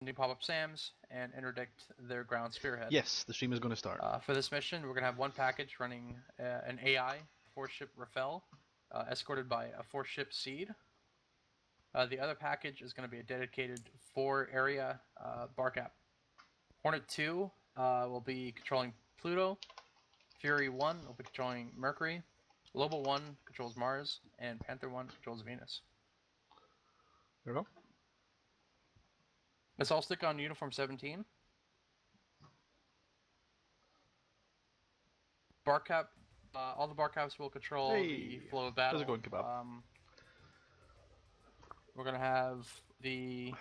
new pop-up SAMs and interdict their ground spearhead. Yes, the stream is going to start. For this mission, we're going to have one package running an AI 4-ship Rafael, escorted by a 4-ship Seed. The other package is going to be a dedicated 4-area Barcap. Hornet 2 will be controlling Pluto. Fury 1 will be controlling Mercury. Lobo 1 controls Mars, and Panther 1 controls Venus. There we go. Let's all stick on Uniform 17. Barcap, all the Barcaps will control the flow of battle. How's it going, Kebab? We're going to have the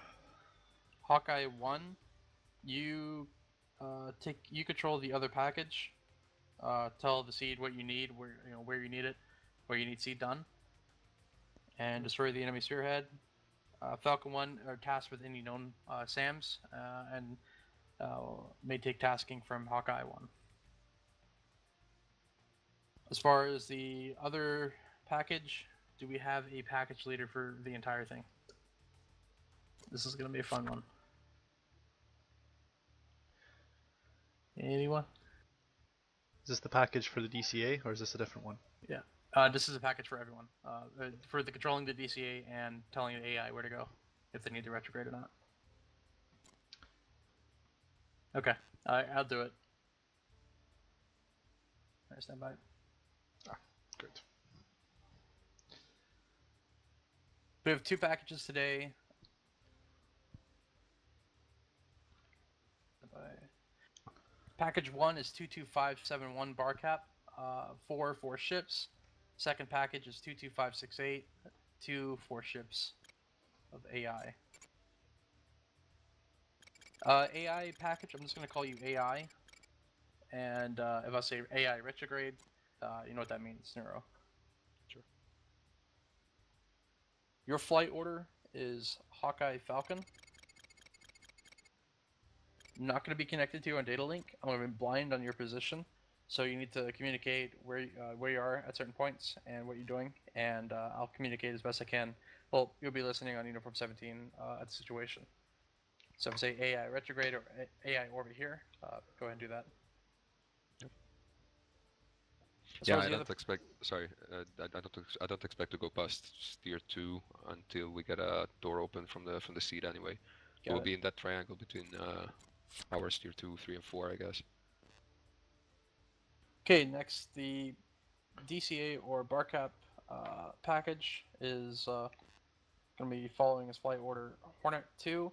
Hawkeye 1. You control the other package. Tell the Seed what you need, where you need it, where you need Seed done, and destroy the enemy spearhead. Falcon 1 are tasked with any known SAMs and may take tasking from Hawkeye 1. As far as the other package, do we have a package leader for the entire thing? This is going to be a fun one. Anyone? Is this the package for the DCA, or is this a different one? Yeah. This is a package for everyone. For the controlling the DCA and telling the AI where to go, if they need to retrograde or not. Okay, I'll do it. All right, stand by. Good. We have 2 packages today. Package 1 is 22571 Barcap, 4 ships. Second package is 22568, 2 4 ships of AI. AI package, I'm just going to call you AI. And if I say AI retrograde, you know what that means, Neuro. Sure. Your flight order is Hawkeye Falcon. I'm not going to be connected to you on data link. I'm going to be blind on your position. So you need to communicate where you are at certain points and what you're doing, and I'll communicate as best I can. Well, you'll be listening on Uniform 17 at the situation. So if I say AI retrograde or AI orbit here, go ahead and do that. Yeah, I don't expect. Sorry, I don't expect to go past Steer 2 until we get a door open from the Seed anyway. We'll be in that triangle between our Steer 2, 3, and 4, I guess. Okay, next the DCA or Barcap package is going to be following its flight order: Hornet 2,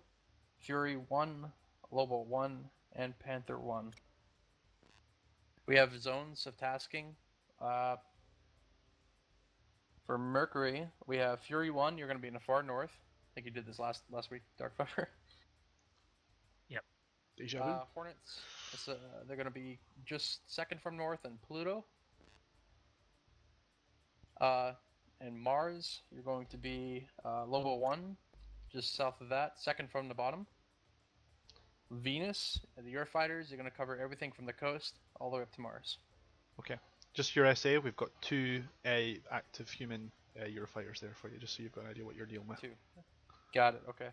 Fury 1, Lobo 1, and Panther 1. We have zones of tasking. For Mercury, we have Fury 1, you're going to be in the far north. I think you did this last week, Darkfire. Yep. Deja vu. Hornets, they're going to be just second from north and Pluto. And Mars, you're going to be Lobo 1, just south of that, second from the bottom. Venus, the Eurofighters, you're going to cover everything from the coast all the way up to Mars. Okay. Just your SA, we've got 2 active human Eurofighters there for you, just so you've got an idea what you're dealing with. 2. Got it, okay.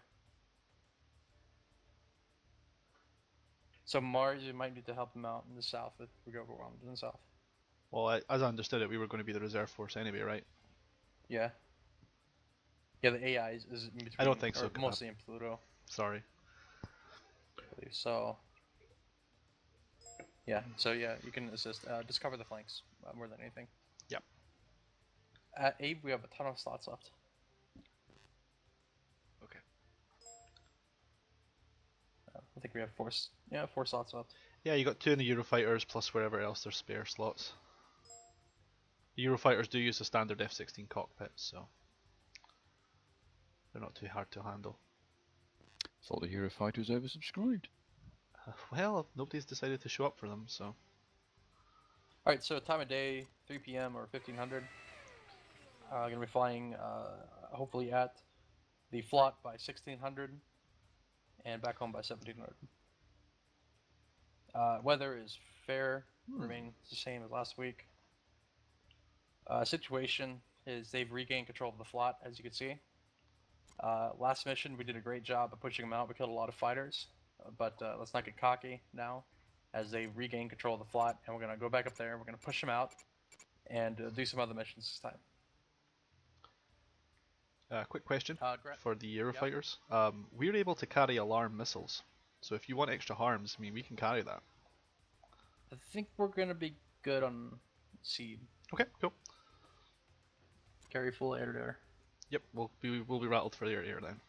So Mars, you might need to help them out in the south if we go overwhelmed in the south. Well, as I understood it, we were going to be the reserve force anyway, right? Yeah. Yeah, the AI is in between. I don't think so. Mostly in Pluto. Sorry. So. Yeah, so yeah, you can assist. Just cover the flanks more than anything. Yep. At Abe, we have a ton of slots left. Okay. I think we have 4 slots left. Yeah, you got 2 in the Eurofighters plus wherever else there's spare slots. The Eurofighters do use a standard F-16 cockpit, so they're not too hard to handle. Thought the Eurofighters oversubscribed. Well, nobody's decided to show up for them, so. Alright, so time of day, 3 p.m. or 1500. Going to be flying, hopefully at the Flot by 1600 and back home by 1700. Weather is fair, remains the same as last week. Situation is they've regained control of the Flot, as you can see. Last mission, we did a great job of pushing them out. We killed a lot of fighters, but let's not get cocky now, as they regain control of the flat, and we're gonna go back up there. We're gonna push them out, and do some other missions this time. Quick question for the Eurofighters. Yep. We're able to carry alarm missiles, so if you want extra harms, I mean, we can carry that. I think we're gonna be good on seed. Okay, cool. Carry full air-to-air. Yep, we'll be rattled for air then.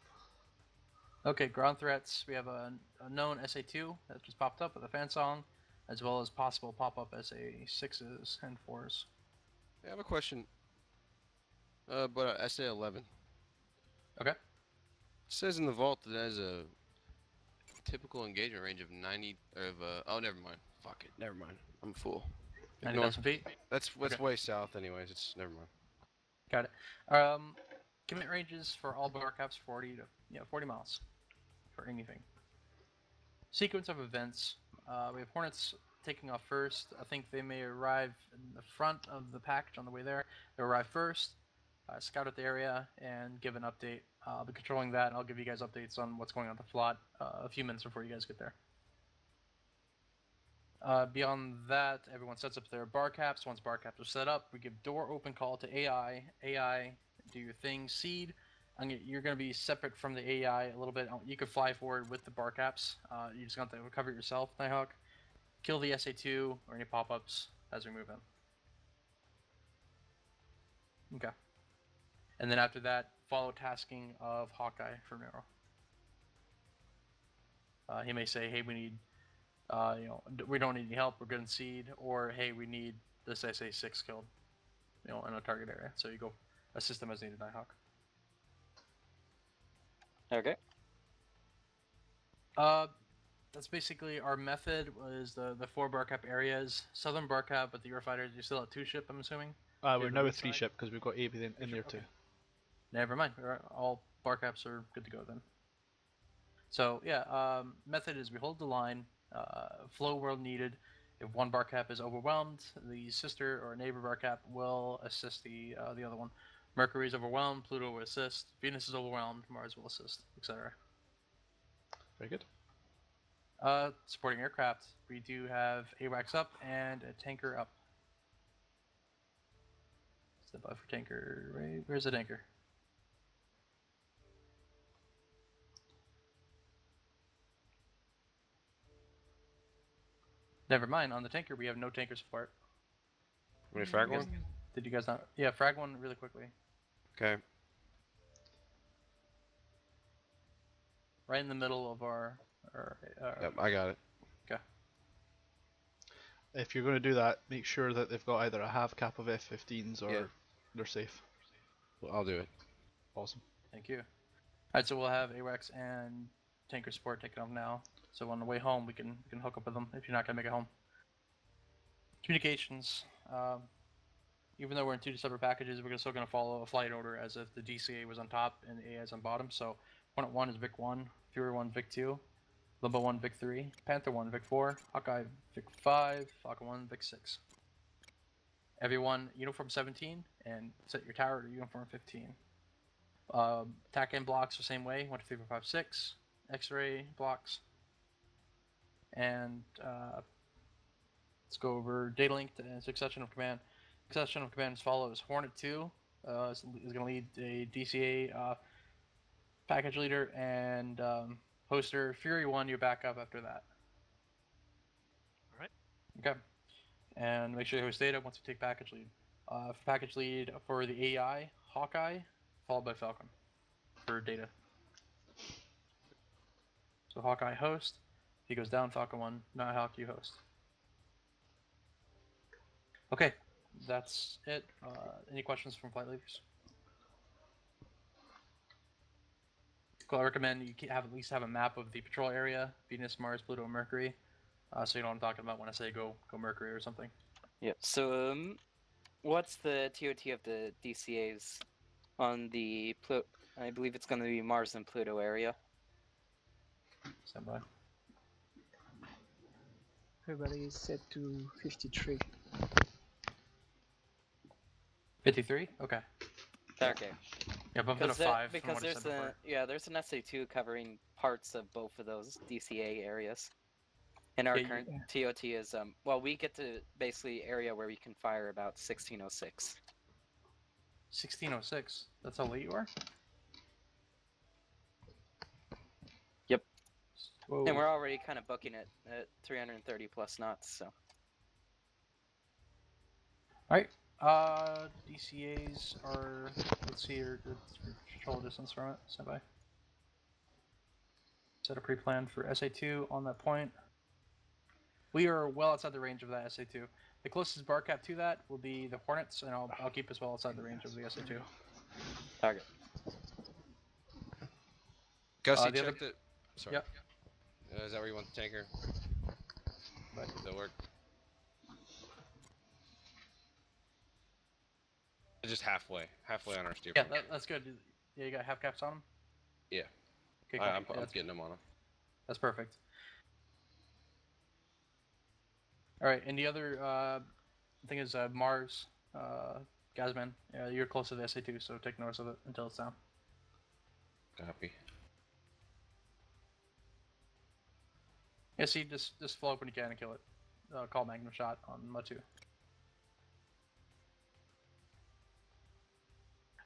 Okay, ground threats. We have a known SA2 that just popped up with a fan song, as well as possible pop-up SA6s and 4s. I have a question about SA11. Okay. It says in the vault that it has a typical engagement range of 90 oh, never mind. Fuck it. Never mind. I'm a fool. 90,000 feet? That's Okay. way south anyways. It's never mind. Got it. Commit ranges for all bar caps 40 miles for anything. Sequence of events. We have Hornets taking off first. I think they may arrive in the front of the package on the way there. They'll arrive first, scout out the area, and give an update. I'll be controlling that. I'll give you guys updates on what's going on at the flat a few minutes before you guys get there. Beyond that, everyone sets up their bar caps. Once bar caps are set up, we give door open call to AI. AI, do your thing. Seed, you're going to be separate from the AI a little bit. You could fly forward with the bar caps. You just got to recover it yourself, Nighthawk. Kill the SA2 or any pop-ups as we move in. Okay. And then after that, follow tasking of Hawkeye for Nero. He may say, hey, we need, we don't need any help, we're good in seed, or hey, we need this SA6 killed, in a target area. So you go assist them as needed, Nighthawk. Okay. That's basically our method. Was the 4 bar cap areas. Southern bar cap, but the Eurofighters, you're still at 2 ship, I'm assuming? We're now at 3 ship because we've got A in there too. Never mind. All bar caps are good to go then. So yeah, method is we hold the line, flow where needed. If one bar cap is overwhelmed, the sister or neighbor bar cap will assist the other one. Mercury is overwhelmed, Pluto will assist. Venus is overwhelmed, Mars will assist, etc. Very good. Supporting aircraft, we do have AWACS up and a tanker up. Step by for tanker. Right? Where's the tanker? Never mind. On the tanker, we have no tanker support. Want me to frag one? Did you guys not? Yeah, frag one really quickly. Okay. Right in the middle of our Yep, I got it. Okay. If you're going to do that, make sure that they've got either a half cap of F-15s or they're safe. Well, I'll do it. Awesome. Thank you. Alright, so we'll have AWACS and tanker support taken off now. So on the way home, we can hook up with them if you're not gonna make it home. Communications. Even though we're in 2 separate packages, we're still gonna follow a flight order as if the DCA was on top and the AA is on bottom. So Hornet 1 is Vic 1, Fury 1 Vic 2, Limbo 1 Vic 3, Panther 1 Vic 4, Hawkeye Vic 5, Falcon 1 Vic 6. Everyone uniform 17 and set your tower to uniform 15. Attack end blocks the same way, 1, 2, 3, 4, 5, 6. X-ray blocks. And let's go over data link and succession of command. Succession of command as follows. Hornet 2 is going to lead a DCA package leader and poster. Fury 1, your backup after that. Alright. Okay. And make sure you host data once you take package lead. Package lead for the AI, Hawkeye, followed by Falcon for data. So Hawkeye host. He goes down, Falcon 1, Nighthawk, you host. Okay, that's it. Any questions from flight leaders? Cool, I recommend you have at least have a map of the patrol area, Venus, Mars, Pluto, and Mercury, so you know what I'm talking about when I say go Mercury or something. Yeah, so what's the TOT of the DCAs on the I believe it's going to be Mars and Pluto area. Stand by. Everybody is set to 53. 53? Okay. Okay. Yeah, bumped it to 5 from what he said before. there's an SA2 covering parts of both of those DCA areas. And our current TOT is well, we get to basically area where we can fire about 1606. 1606. That's how late you are? Yep. Whoa. And we're already kind of booking it at 330 plus knots, so. Alright. DCAs are, let's see your control distance from it. Stand by. Set a pre-plan for SA2 on that point. We are well outside the range of that SA2. The closest bar cap to that will be the Hornets, and I'll keep us well outside the range of the SA2. Target. Gussie, check the... Sorry. Yep. Is that where you want the tanker? Right. Does that work? Just halfway on our steer. Yeah, that's good. Yeah, you got half caps on them? Yeah. Okay, cool. I'm getting them on them. That's perfect. Alright, and the other thing is Mars, Gazman. Yeah, you're close to the SA2, so take notice of it until it's down. Copy. Yeah, see, just flow up when you can and kill it. Call Magnum shot on Matu.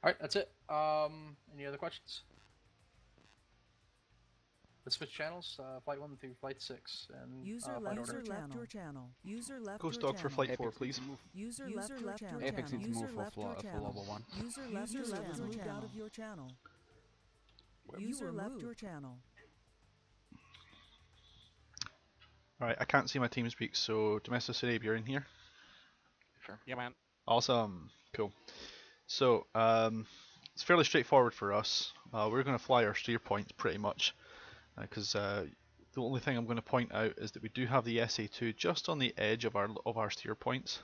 Alright, that's it. Any other questions? Let's switch channels, Flight 1 through Flight 6, and User flight left order. your channel. User left Ghost your Dog for channel. Flight 4, please. User left your channel. Apex needs to User move for left your channel. level 1. User left moved out of your channel. User left your channel. Alright, I can't see my team speak, so Domestic Sarabe, you're in here? Sure. Yeah, man. Awesome. Cool. So, it's fairly straightforward for us. We're going to fly our steer points pretty much, because the only thing I'm going to point out is that we do have the SA2 just on the edge of our steer points.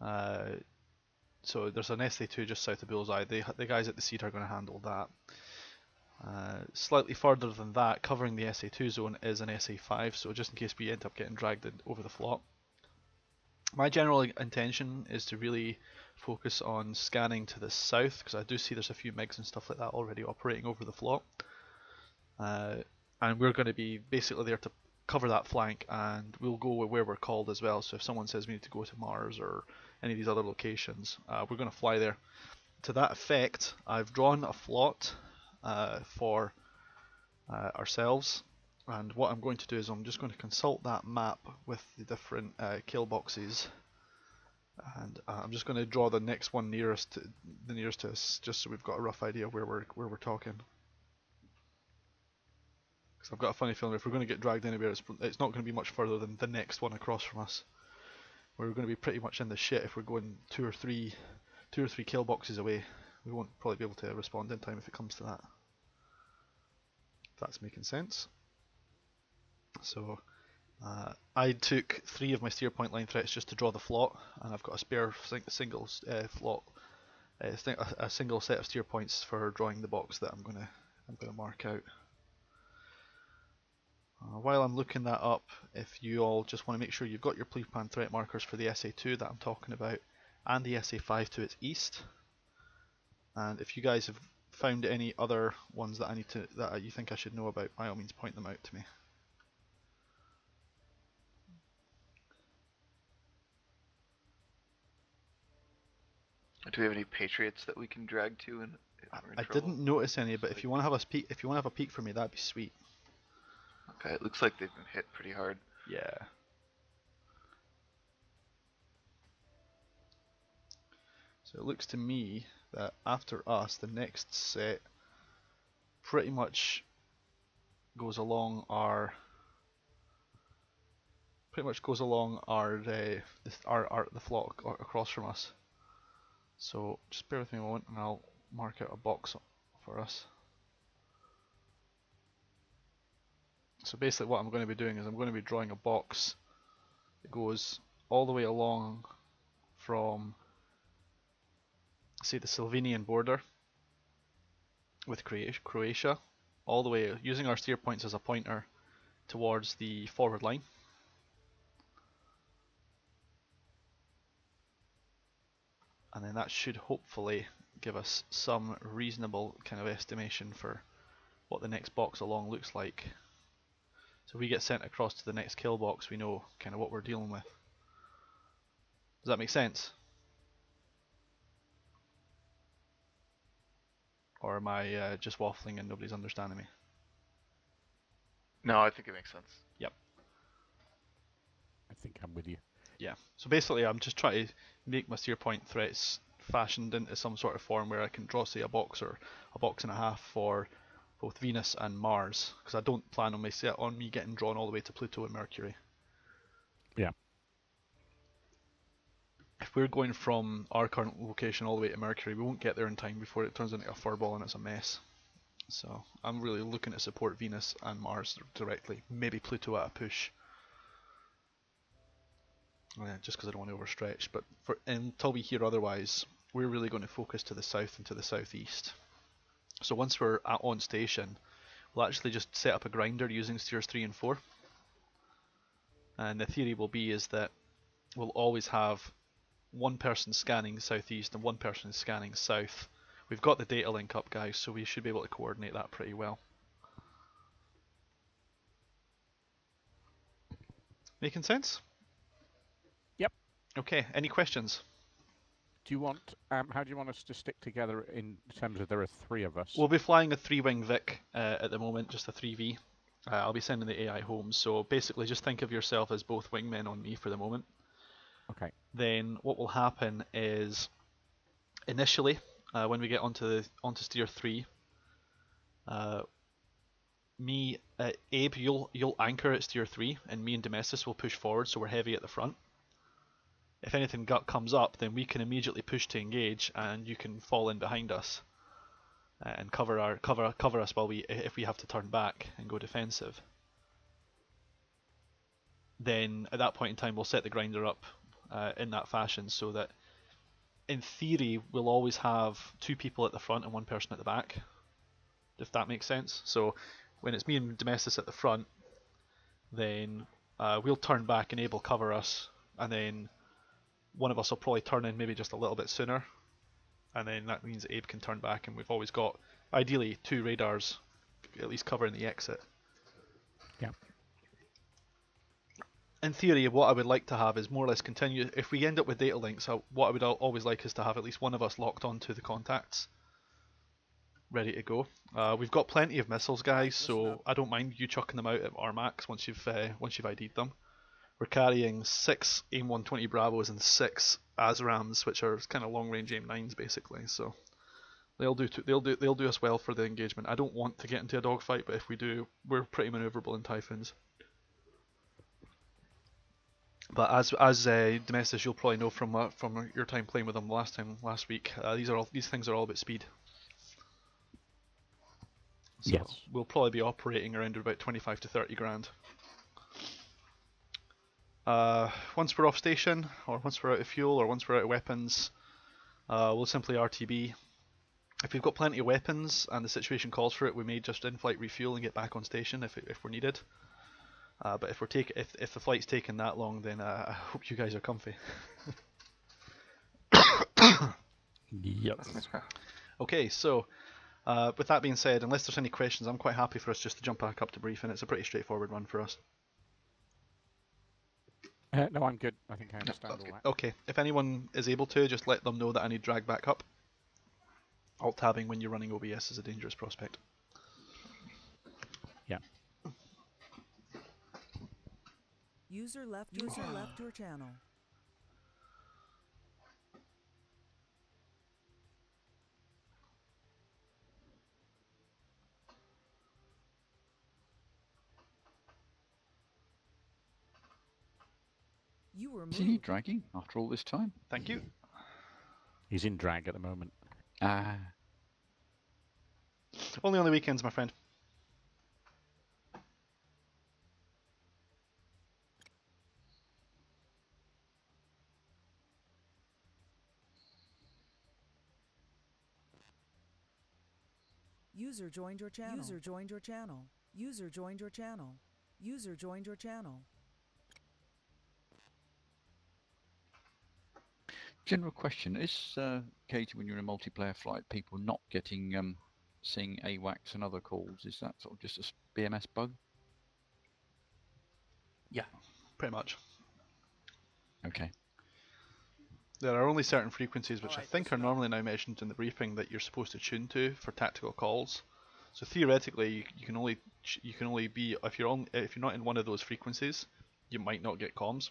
So there's an SA2 just south of Bullseye. The guys at the seat are going to handle that. Slightly further than that, covering the SA2 zone, is an SA5, so just in case we end up getting dragged over the flop. My general intention is to really focus on scanning to the south, because I do see there's a few MiGs and stuff like that already operating over the flop. And we're going to be basically there to cover that flank, and we'll go where we're called as well. So if someone says we need to go to Mars or any of these other locations, we're going to fly there. To that effect, I've drawn a flot for ourselves, and what I'm going to do is I'm just going to consult that map with the different kill boxes, and I'm just going to draw the next one nearest to us, just so we've got a rough idea of where we're talking. Because I've got a funny feeling if we're going to get dragged anywhere, it's not going to be much further than the next one across from us. We're going to be pretty much in the shit if we're going two or three kill boxes away. We won't probably be able to respond in time if it comes to that. If that's making sense. So I took 3 of my steer point line threats just to draw the flot, and I've got a spare single flot, a single set of steer points for drawing the box that I'm gonna mark out. While I'm looking that up, if you all just want to make sure you've got your pre-plan threat markers for the SA2 that I'm talking about, and the SA5 to its east, and if you guys have found any other ones that you think I should know about, by all means point them out to me. Do we have any Patriots that we can drag to? I didn't notice any, but if you want to have a peek for me, that'd be sweet. Okay, it looks like they've been hit pretty hard. Yeah. So it looks to me that after us, the next set pretty much goes along our the flot across from us. So just bear with me a moment, and I'll mark out a box for us. So basically what I'm going to be doing is I'm going to be drawing a box that goes all the way along from, say, the Slovenian border with Croatia, all the way, using our steer points as a pointer, towards the forward line. And then that should hopefully give us some reasonable kind of estimation for what the next box along looks like. So if we get sent across to the next kill box, we know kind of what we're dealing with. Does that make sense? Or am I just waffling and nobody's understanding me? No, I think it makes sense. Yep. I think I'm with you. Yeah. So basically, I'm just trying to make my steer point threats fashioned into some sort of form where I can draw, say, a box or a box and a half for both Venus and Mars, because I don't plan on me getting drawn all the way to Pluto and Mercury. Yeah. If we're going from our current location all the way to Mercury, we won't get there in time before it turns into a furball and it's a mess. So I'm really looking to support Venus and Mars directly, maybe Pluto at a push. Just because I don't want to overstretch, but until we hear otherwise, we're really going to focus to the south and to the southeast. So once we're on station, we'll actually just set up a grinder using steers 3 and 4. And the theory will be is that we'll always have one person scanning southeast and one person scanning south. We've got the data link up, guys, so we should be able to coordinate that pretty well. Making sense? Yep. Okay, any questions? Do you want, how do you want us to stick together in terms of there are 3 of us? We'll be flying a 3-wing Vic at the moment, just a 3V. I'll be sending the AI home, so basically just think of yourself as both wingmen on me for the moment. Okay. Then what will happen is, initially, when we get onto steer 3, Abe, you'll anchor at steer 3, and me and Domestis will push forward, so we're heavy at the front. If anything comes up, then we can immediately push to engage, and you can fall in behind us and cover us while if we have to turn back and go defensive. Then at that point in time, we'll set the grinder up in that fashion, so that in theory we'll always have 2 people at the front and 1 person at the back, if that makes sense. So when it's me and Domestis at the front, then we'll turn back and Abe will cover us, and then one of us will probably turn in maybe just a little bit sooner, and then that means Abe can turn back, and we've always got ideally 2 radars at least covering the exit. Yeah. In theory, what I would like to have is more or less continue. If we end up with data links, what I would always like is to have at least one of us locked onto the contacts, ready to go. We've got plenty of missiles, guys, so I don't mind you chucking them out at our max once you've ID'd them. We're carrying 6 AIM-120 Bravos and 6 ASRAMs, which are kind of long-range AIM-9s basically. So they'll do us well for the engagement. I don't want to get into a dogfight, but if we do, we're pretty maneuverable in Typhoons. But as Domestis, you'll probably know from your time playing with them last week, these things are all about speed. So yes. We'll probably be operating around about 25 to 30 grand. Once we're off station, or once we're out of fuel, or once we're out of weapons, we'll simply RTB. If we've got plenty of weapons and the situation calls for it, we may just in-flight refuel and get back on station if we're needed. But if the flight's taking that long, then I hope you guys are comfy. Yep. Okay, so with that being said, unless there's any questions, I'm quite happy for us just to jump back up to briefing. It's a pretty straightforward run for us. No, I'm good. I think I understand all that. Okay, if anyone is able to, just let them know that I need drag back up. Alt-tabbing when you're running OBS is a dangerous prospect. Yeah. User left your channel. You were moved. Is he dragging after all this time? Thank you. He's in drag at the moment. Ah. Only on the weekends, my friend. User joined your channel. User joined your channel. User joined your channel. User joined your channel. General question: is Katie, when you're in a multiplayer flight, people not getting seeing AWACS and other calls? Is that sort of just a BMS bug? Yeah, pretty much. Okay. There are only certain frequencies which I think are normally now mentioned in the briefing that you're supposed to tune to for tactical calls. So theoretically, you can only be if you're not in one of those frequencies, you might not get comms.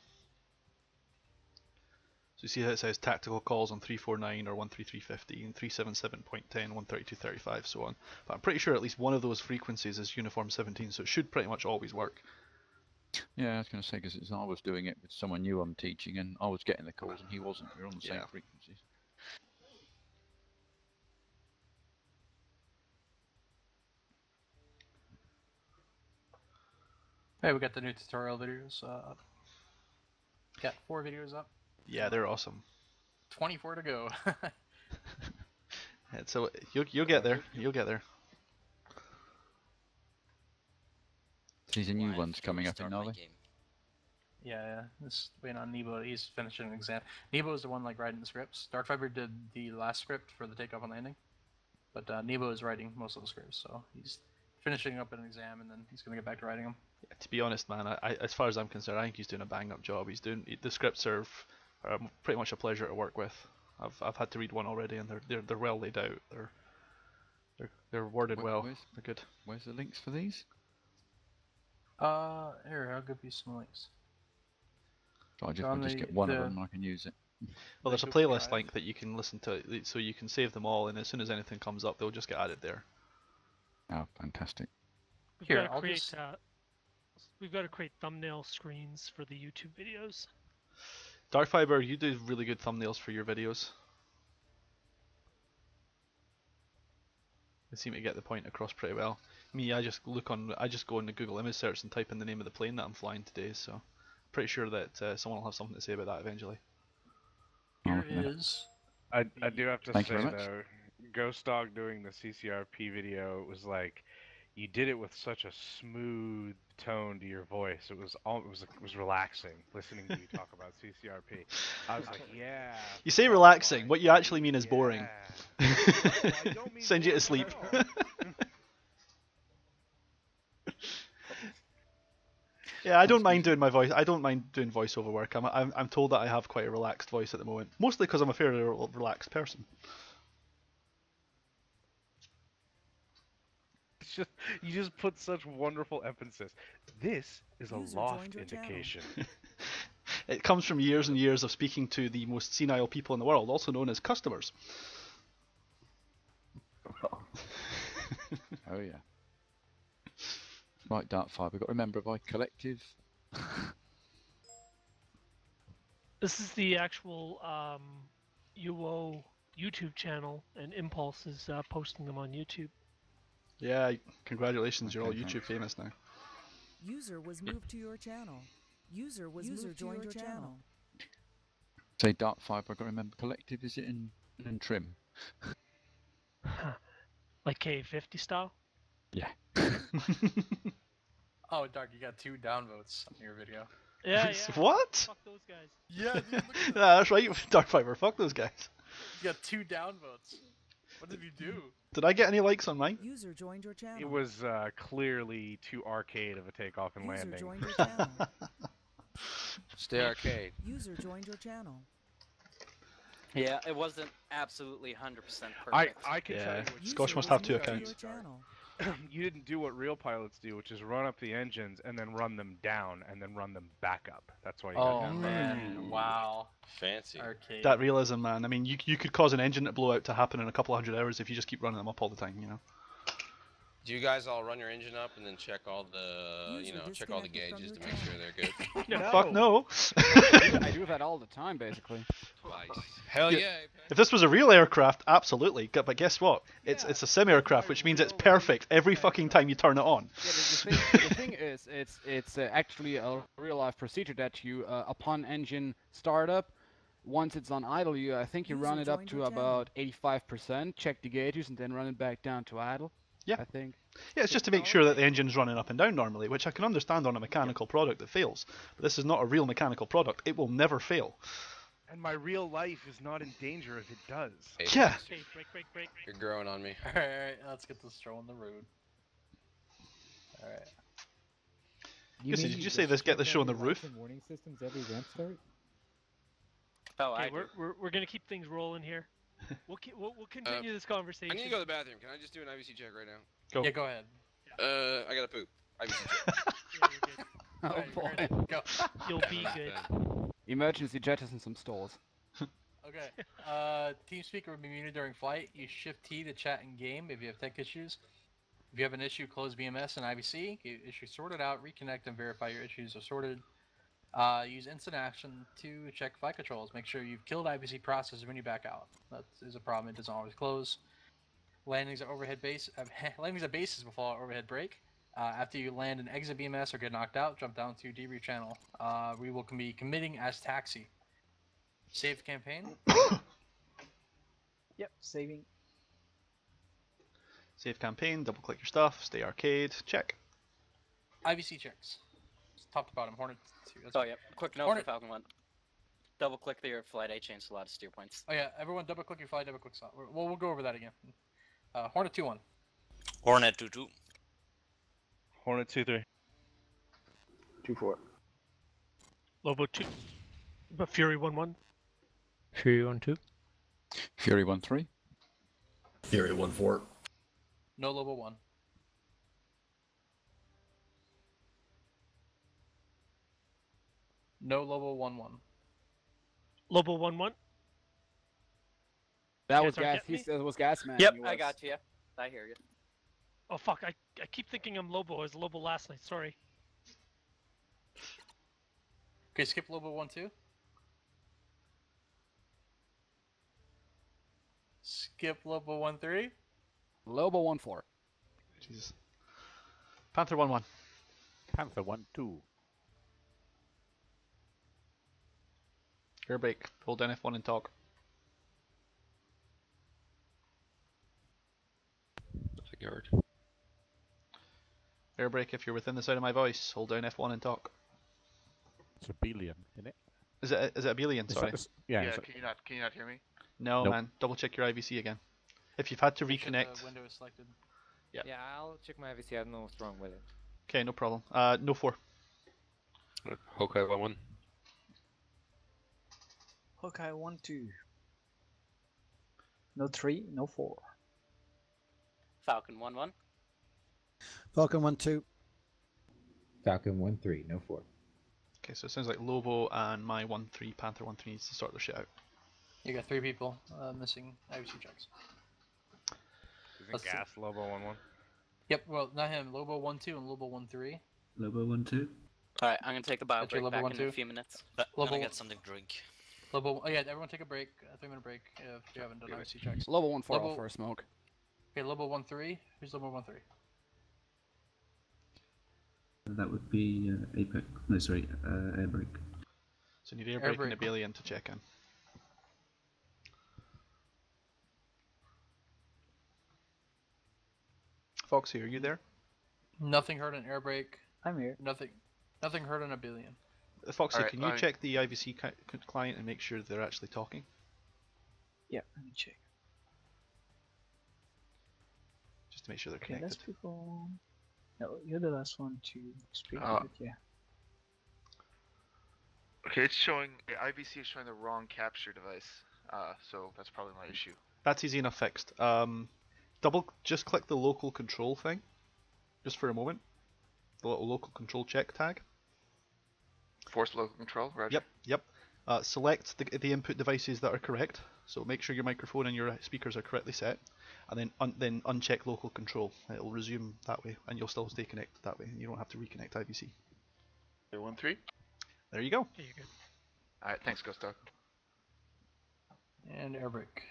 So you see how it says tactical calls on 349 or 133.15, 377.10, 132.35, so on. But I'm pretty sure at least one of those frequencies is uniform 17, so it should pretty much always work. Yeah, I was going to say, because I was doing it with someone new I'm teaching, and I was getting the calls and he wasn't. We were on the same frequencies. Hey, we got the new tutorial videos up. Got 4 videos up. Yeah, they're awesome. 24 to go. So you'll get there. You'll get there. These are new ones coming up in Norway. Yeah. Just waiting on Nebo. He's finishing an exam. Nebo is the one like writing the scripts. Darkfiber did the last script for the takeoff and landing, but Nebo is writing most of the scripts. So he's finishing up an exam, and then he's gonna get back to writing them. Yeah, to be honest, man, I as far as I'm concerned, I think he's doing a bang-up job. The scripts are pretty much a pleasure to work with. I've had to read one already, and they're well laid out. They're worded well. They're good. Where's the links for these? Here, I'll give you some links. So I'll just get one of them and I can use it. Well, there's a playlist link that you can listen to, so you can save them all, and as soon as anything comes up, they'll just get added there. Oh, fantastic. We've got to create thumbnail screens for the YouTube videos. Darkfiber, you do really good thumbnails for your videos. They seem to get the point across pretty well. Me, I just go into Google image search and type in the name of the plane that I'm flying today, so pretty sure that someone will have something to say about that eventually. Here is. I do have to Thank say you very much. though, Ghost Dog doing the CCRP video was like, you did it with such a smooth tone to your voice. It was relaxing listening to you talk about CCRP. I was like, yeah. You say relaxing. What you actually mean is boring. I don't mean Send you to boring sleep. at all. Yeah, I don't mind doing my voice. I don't mind doing voiceover work. I'm told that I have quite a relaxed voice at the moment, mostly because I'm a fairly relaxed person. You just put such wonderful emphasis. This is a loft indication. It comes from years and years of speaking to the most senile people in the world, also known as customers. Oh yeah. Right, Darkfiber, got to remember by collective. This is the actual UO YouTube channel, and Impulse is posting them on YouTube. Yeah, congratulations, you're all YouTube famous now. User was moved to your channel. User joined your channel. Say Darkfiber, got to remember collective, is it in trim? Like K50 style? Yeah. Oh, Dark, you got 2 downvotes on your video. Yeah. What? Fuck those guys. Yeah, dude, look at that. That's right, Darkfiber, fuck those guys. You got 2 downvotes. What did you do? Did I get any likes on mine? User joined your channel. It was clearly too arcade of a takeoff and User landing. joined your channel. Stay arcade. User joined your channel. Yeah, it wasn't absolutely 100% perfect. I can tell you what Scotch must have 2 accounts. You didn't do what real pilots do, which is run up the engines and then run them down and then run them back up. That's why you got down. Man, wow. Fancy. Arcade. That realism, man. I mean, you could cause an engine blowout to happen in a couple 100 hours if you just keep running them up all the time, you know. Do you guys all run your engine up and then check all the, check all the gauges to make sure they're good? No. Fuck no. I do that all the time, basically. Twice. Hell yeah. If this was a real aircraft, absolutely. But guess what? It's a sim-aircraft, which means it's perfect every fucking time you turn it on. Yeah, the thing is, it's actually a real-life procedure that you, upon engine startup, once it's on idle, I think you run it up to about 85%, check the gauges, and then run it back down to idle. Yeah. I think. Yeah, it's just to make sure that the engine's running up and down normally, which I can understand on a mechanical product that fails. But this is not a real mechanical product. It will never fail. And my real life is not in danger if it does. Yeah. Okay, break. You're growing on me. Alright, let's get this show on the road. Alright. Did you say this get the show on the roof? Warning systems every ramp start? Oh, Okay, I do. we're gonna keep things rolling here. We'll continue this conversation. I need to go to the bathroom. Can I just do an IVC check right now? Go. Yeah, go ahead. I gotta poop. IVC check. Yeah, you're good. Oh Alright, boy. ready? Go. You'll be good. Emergency jettison some stores. Okay. TeamSpeak will be muted during flight. Use Shift T to chat in game if you have tech issues. If you have an issue, close BMS and IVC. Get issue sorted out, reconnect, and verify your issues are sorted. Use instant action to check flight controls. Make sure you've killed IVC process when you back out. That is a problem. It doesn't always close. Landings at overhead base. Landings at bases will follow overhead break. After you land and exit BMS or get knocked out, jump down to debrief channel. We will be committing as taxi. Save campaign. Yep, saving. Save campaign, double click your stuff, stay arcade, check. IVC checks. Top to bottom. Hornet 2. Oh, yeah. Quick note Hornet. for Falcon 1. Double click your flight. I changed a lot of steer points. Oh yeah, everyone double click your flight, double click slot. We'll go over that again. Hornet 2-1. Hornet 2-2. Hornet 2-3. 2-4. Lobo 2. But Fury 1-1. Fury 1-2. Fury 1-3. Fury 1-4. No Lobo 1. No Lobo 1-1. Lobo 1-1. That You was guys aren't gas. getting me? That was gas man. Yep, he I was. got you. I hear you. Oh fuck! I keep thinking I'm Lobo. I was Lobo last night. Sorry. Okay, skip Lobo 1-2. Skip Lobo 1-3. Lobo 1-4. Jesus. Panther 1-1. Panther 1-2. Air brake. Hold down F1 and talk. Nothing heard. Air brake if you're within the sound of my voice. Hold down F1 and talk. It's a billion, isn't it? Is it a billion? Sorry. Yeah. Yeah, can you not hear me? No, Nope. man. Double check your IVC again. If you've had to Make sure reconnect. the window is selected. Yeah. Yeah, I'll check my IVC. I don't know what's wrong with it. Okay, no problem. No 4. Hawkeye 1-1. Hawkeye 1-2. No 3, no 4. Falcon 1-1. Falcon 1-2. Falcon 1-3, no 4. Okay, so it sounds like Lobo and my 1-3 Panther 1-3 needs to sort their shit out. You got 3 people missing IVC checks. Isn't Let's see. gas Lobo 1-1? Yep, well, not him. Lobo 1-2 and Lobo 1-3. Lobo 1-2. Alright, I'm gonna take a bio Got your break Lobo back in 1-2? a few minutes. Lobo, Gonna get something to drink. Lobo, oh yeah, everyone take a break. A 3-minute break if you haven't done IVC checks. Lobo 1-4 Lobo- off for a smoke. Okay, Lobo 1-3. Who's Lobo 1-3? That would be Apex. No, sorry, Air brake. So you need air Air brake and a brake. billion to check in. Foxy, are you there? Nothing heard on air brake. I'm here. Nothing heard on a billion. Foxy, Alright, can you check the IVC client and make sure they're actually talking? Yeah, let me check. Just to make sure they're Okay, connected. last people. No, you're the last one to speak. Oh. But yeah. Okay, it's showing IVC is showing the wrong capture device. So that's probably my issue. That's easy enough fixed. Just click the local control thing, just for a moment. The little local control check tag. Force local control, Roger. Yep. Select the input devices that are correct. So make sure your microphone and your speakers are correctly set, and then uncheck local control. It'll resume that way, and you'll still stay connected that way, and you don't have to reconnect IVC. 1-3. There you go. Okay, you're good. Alright, thanks, Ghost Dog. And air brake.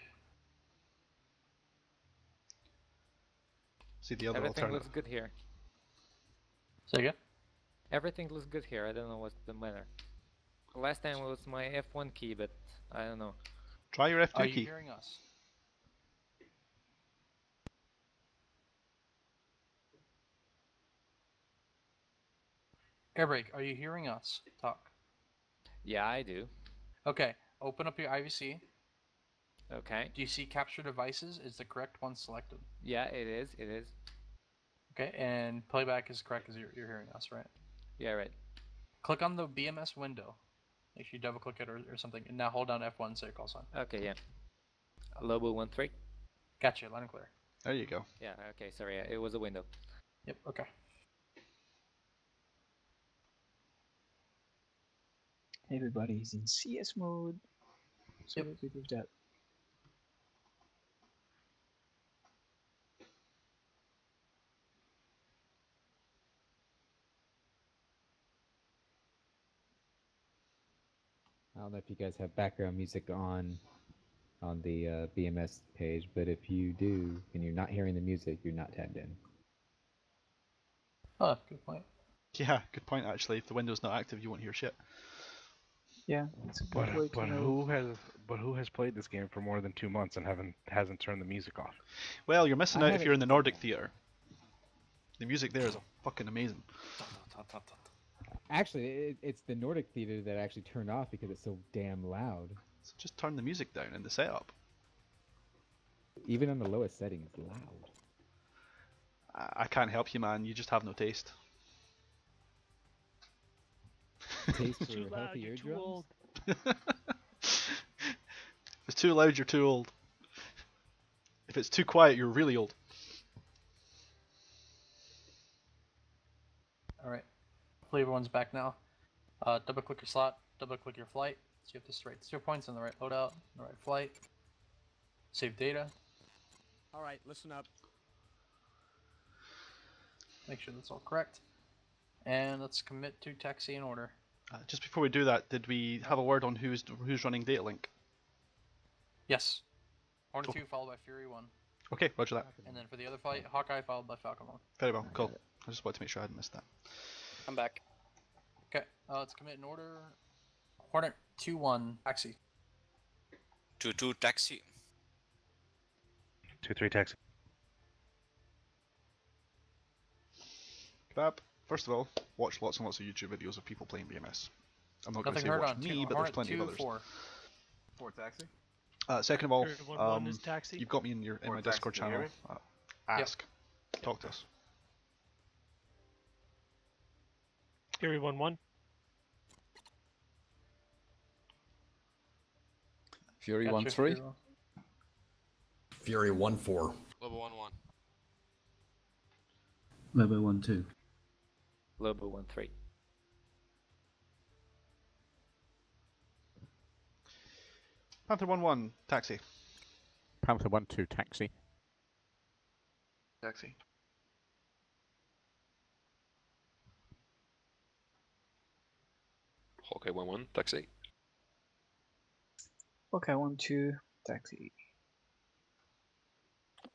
See the other Everything alternative. looks good here. Say again? Everything looks good here. I don't know what's the matter. Last time it was my F1 key, but I don't know. Try your F2 Are you key. hearing us? Air brake, are you hearing us talk? Yeah, I do. Okay. open up your IVC. Okay. Do you see capture devices? Is the correct one selected? Yeah, it is. It is. Okay, and playback is correct as you're hearing us, right? Yeah, right. Click on the BMS window. Make sure you double click it or something. And now hold down F1 and say call sign. Okay, yeah. Lobo 13. Gotcha, line and clear. There you go. Yeah, okay, sorry. It was a window. Yep, okay. Everybody's in CS mode. So Yep. we do that. I don't know if you guys have background music on the BMS page, but if you do and you're not hearing the music, you're not tabbed in. Oh, good point. Yeah, good point actually. If the window's not active, you won't hear shit. Yeah, it's a good way to know. who has played this game for more than 2 months and hasn't turned the music off? Well, you're missing out if you're in the Nordic theater. The music there is fucking amazing. Actually, it's the Nordic theater that actually turned off because it's so damn loud. So just turn the music down in the setup. Even on the lowest setting, it's loud. I can't help you, man. You just have no taste. Taste for Too loud, healthy you're too eardrums? old. If it's too loud, you're too old. If it's too quiet, you're really old. Alright. Hopefully everyone's back now. Double click your slot, double click your flight. So you have the right 0 points in the right loadout, the right flight. Save data. Alright, listen up. Make sure that's all correct. And let's commit to taxi in order. Just before we do that, did we have a word on who's running data link? Yes. Hornet 2 followed by Fury 1. Okay, roger that. And then for the other flight, Hawkeye followed by Falcon 1. Very well, cool. I just wanted to make sure I hadn't missed that. I'm back. Okay, let's commit in order. Hornet 2-1, taxi. 2-2, taxi. 2-3, taxi. Kebab, first of all, watch lots and lots of YouTube videos of people playing BMS. I'm not going to say Nothing heard watch on me, but there's plenty of others. 4 taxi. Second of all, Fury 1-1 is taxi. you've got me in my Discord Can you hear channel. Ask. Talk to us. Fury 1-1. Fury Gotcha, 1-3. Fury 1-4. Lobo 1-1. Lobo 1-2. Lobo 1-3. Panther 1-1, taxi. Panther 1-2, taxi. Taxi. Hawkeye 1-1, taxi. Okay, 1-2, taxi.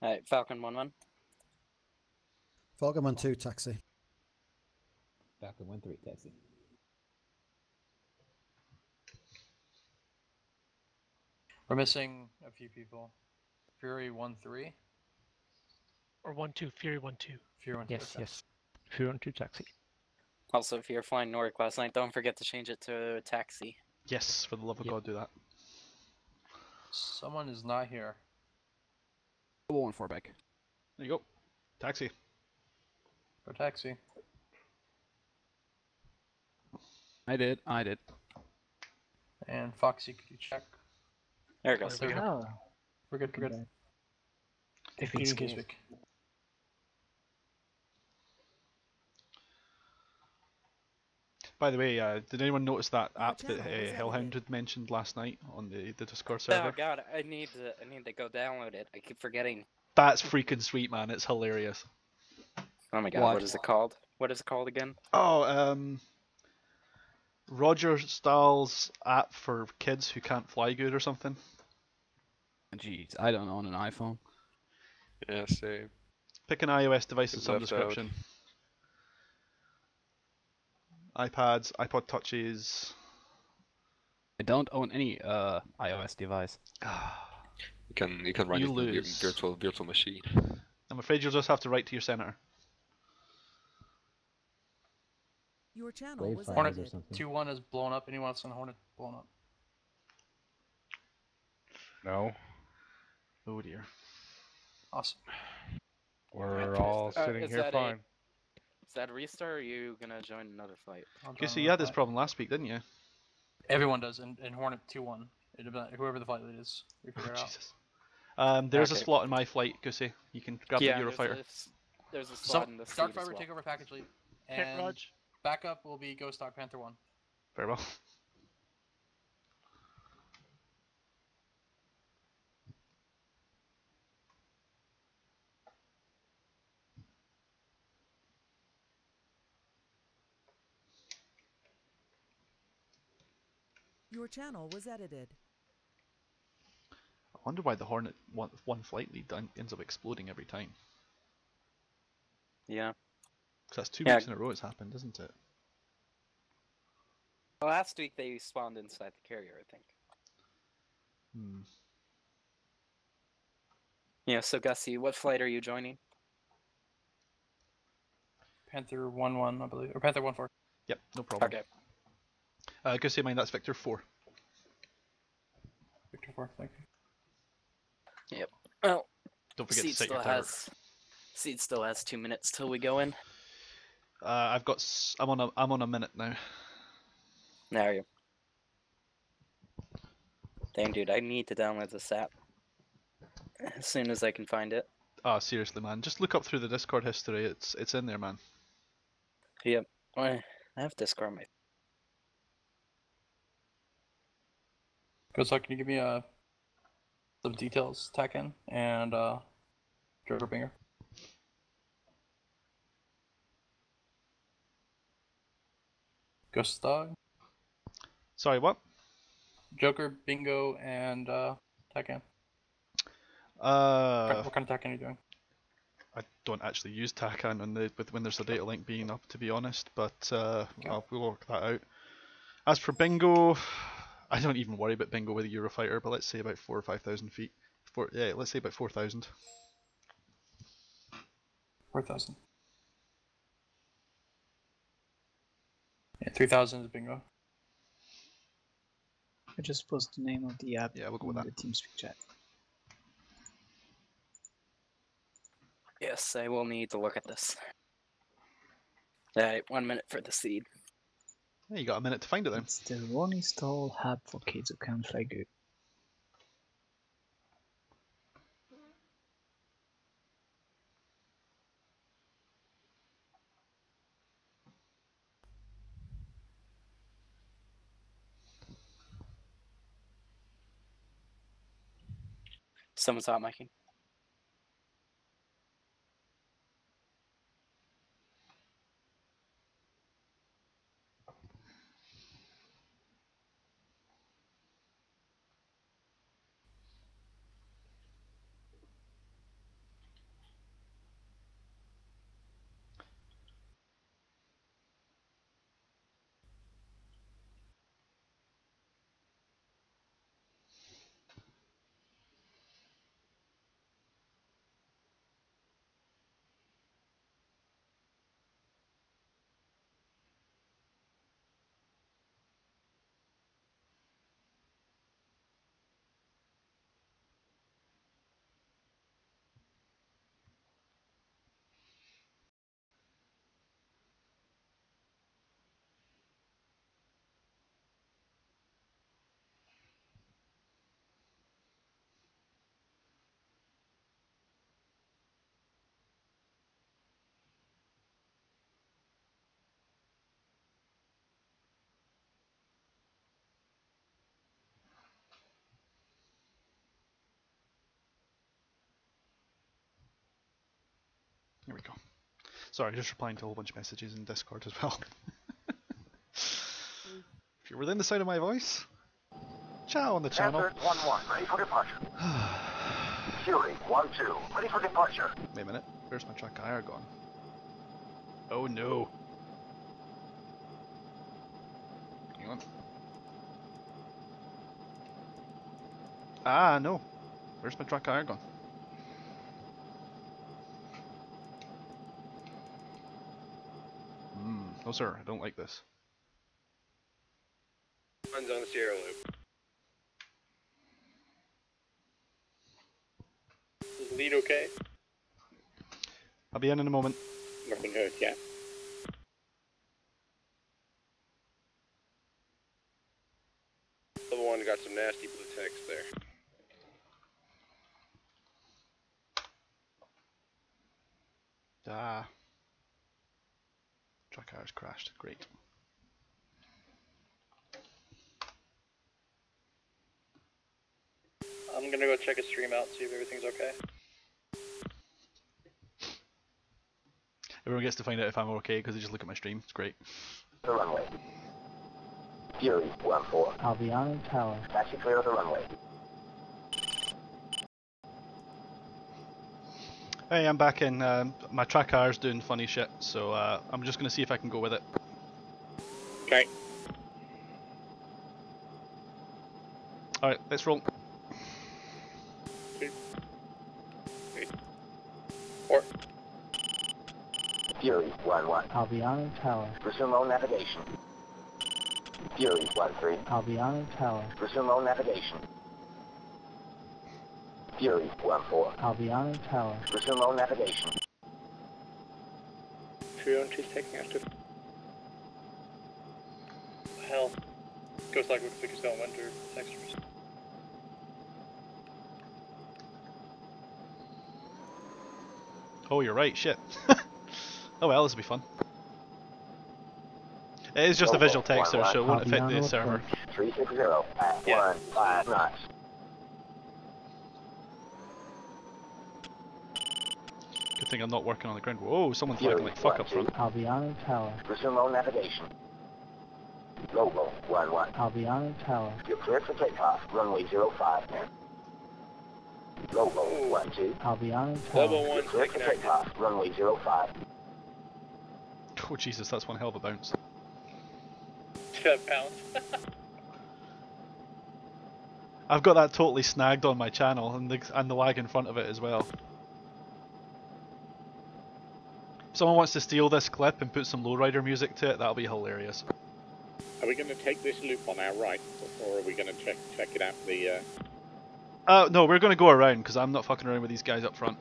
Alright, Falcon 1-1. Falcon 1-2, taxi. Falcon 1-3, taxi. We're missing a few people. Fury 1-3. Or 1-2, Fury 1-2. Fury 1-2. Yes, okay. yes. Fury 1-2, taxi. Also, if you're flying Nordic last night, don't forget to change it to taxi. Yes, for the love of God, do that. Someone is not here. Lobo 1-4 back. There you go. Taxi. Go taxi. I did. And Foxy, could you check? There it goes. There we go. We're good, we're good. Okay. If it's speak. By the way, did anyone notice that app that Hellhound had mentioned last night on the Discord server? Oh god, I need to go download it. I keep forgetting. That's freaking sweet, man. It's hilarious. Oh my god, what is it called? What is it called again? Oh, Roger Stahl's app for kids who can't fly good or something. Jeez, I don't own an iPhone. Yeah, same. Pick an iOS device in Get some left out. description. iPads, iPod touches. I don't own any iOS device. You can run You it in lose. virtual machine. I'm afraid you'll just have to write to your center. Your channel was Hornet edited. 2-1 is blown up. Anyone else on Hornet blown up? No. Oh dear. Awesome. We're all sitting here fine. Is that a restart, or are you gonna join another fight? Okay, so you had this problem last week, didn't you? Everyone does in Hornet 2-1. Whoever the flight lead is, we figure it out. Jesus. There's a slot in my flight, Goosey. You can grab the Eurofighter. There's a slot in the seat Dark as Fiber well. take over package lead, Okay, and Rog. backup will be Ghost Dog Panther 1. Very well. Your channel was edited. I wonder why the Hornet one flight lead ends up exploding every time. Yeah. Because that's 2 weeks in a row it's happened, isn't it? Last week they spawned inside the carrier, I think. Hmm. Yeah, so Gussie, what flight are you joining? Panther 1-1, I believe, or Panther 1-4. Yep, no problem. Okay. Goosey, mind that's Victor 4. Victor 4, thank you. Yep. Well, don't forget to set your timer. Seed still has 2 minutes till we go in. I'm on a minute now. There you. Damn, dude, I need to download this app as soon as I can find it. Ah, seriously, man. Just look up through the Discord history. It's in there, man. Yep. I have Discord on my. Ghost Dog, can you give me some details, Tekken, and Joker Binger? Ghost Dog? Sorry, what? Joker, Bingo, and Tekken. What kind of Tekken are you doing? I don't actually use TACAN when there's a data link being up, to be honest, but we'll work that out. As for Bingo, I don't even worry about Bingo with a Eurofighter, but let's say about 4,000 or 5,000 feet. Let's say about 4,000. 4,000. Yeah, 3,000 is Bingo. I just post the name of the app we'll go with in that. the TeamSpeak chat. Yes, I will need to look at this. Alright, 1 minute for the seed. Yeah, you got a minute to find it then. It's the Ronnie Stall hub for kids who can't fly good. Someone's hot micing. Here we go. Sorry, just replying to a whole bunch of messages in Discord as well. If you're within the sound of my voice, ciao on the channel. Panther 1-1, ready for departure. Fury 1-2, ready for departure. Wait a minute, where's my track IR gone? Oh no. Hang on. Ah, no. Where's my track IR gone? No sir, I don't like this. Runs on the Sierra Loop. Lead okay? I'll be in a moment. Nothing heard yet. Level 1 got some nasty blue text there. Ah. Truck hours crashed. Great. I'm gonna go check his stream out, see if everything's okay. Everyone gets to find out if I'm okay because they just look at my stream. It's great. The runway. Fury 1-4. Albiano Tower. Taxi clear of the runway. Hey, I'm back in. My track car's doing funny shit, so I'm just gonna see if I can go with it. Okay. Alright, let's roll. 2, 3, 4. Fury 1-1. Albiano Tower. Resume all navigation. Fury 1-3. Albiano Tower. Resume all navigation. Fury 1-4. Albiano Tower. Resume all navigation. 312's taking us to... Hell. Ghost like looks like he's got winter textures. Oh, you're right, shit. Oh well, this will be fun. It is just a visual text there, so it won't affect the server. 360 at 15 knots. Good thing I'm not working on the ground. Whoa, someone's flagging like fuck up front. Albiano Tower. Resume all navigation. Lobo 1-1. Albiano Tower. You're cleared for takeoff. Runway 05 now. Lobo 1-2. Albiano Tower. Lobo 1 You're cleared for takeoff. Runway 05. Oh Jesus, that's one hell of a bounce. 2 pounds. I've got that totally snagged on my channel, and the lag in front of it as well. If someone wants to steal this clip and put some lowrider music to it, that'll be hilarious. Are we going to take this loop on our right, or are we going to check it out the... No, we're going to go around, because I'm not fucking around with these guys up front.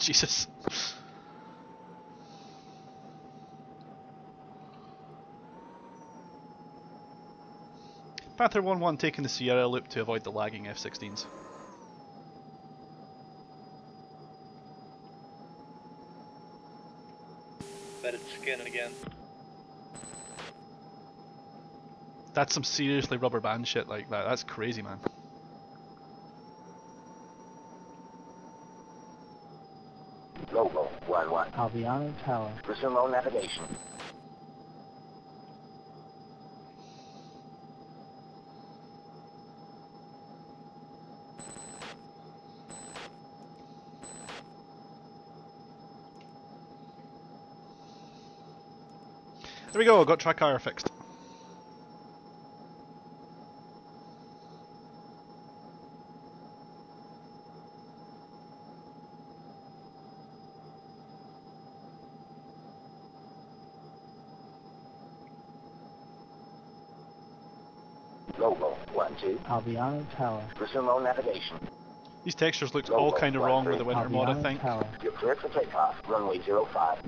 Jesus. Panther 1-1 taking the Sierra loop to avoid the lagging F-16s. Bet it's skinning again. That's some seriously rubber band shit like that. That's crazy, man. Lobo 1-1. Albiano Tower. Resume all navigation. There we go, got track hire fixed. Lobo 1-2. Albiano Tower. Resume all navigation. These textures looked all kind of wrong with the winter mod, I think. Tower. You're cleared for takeoff. Runway 05.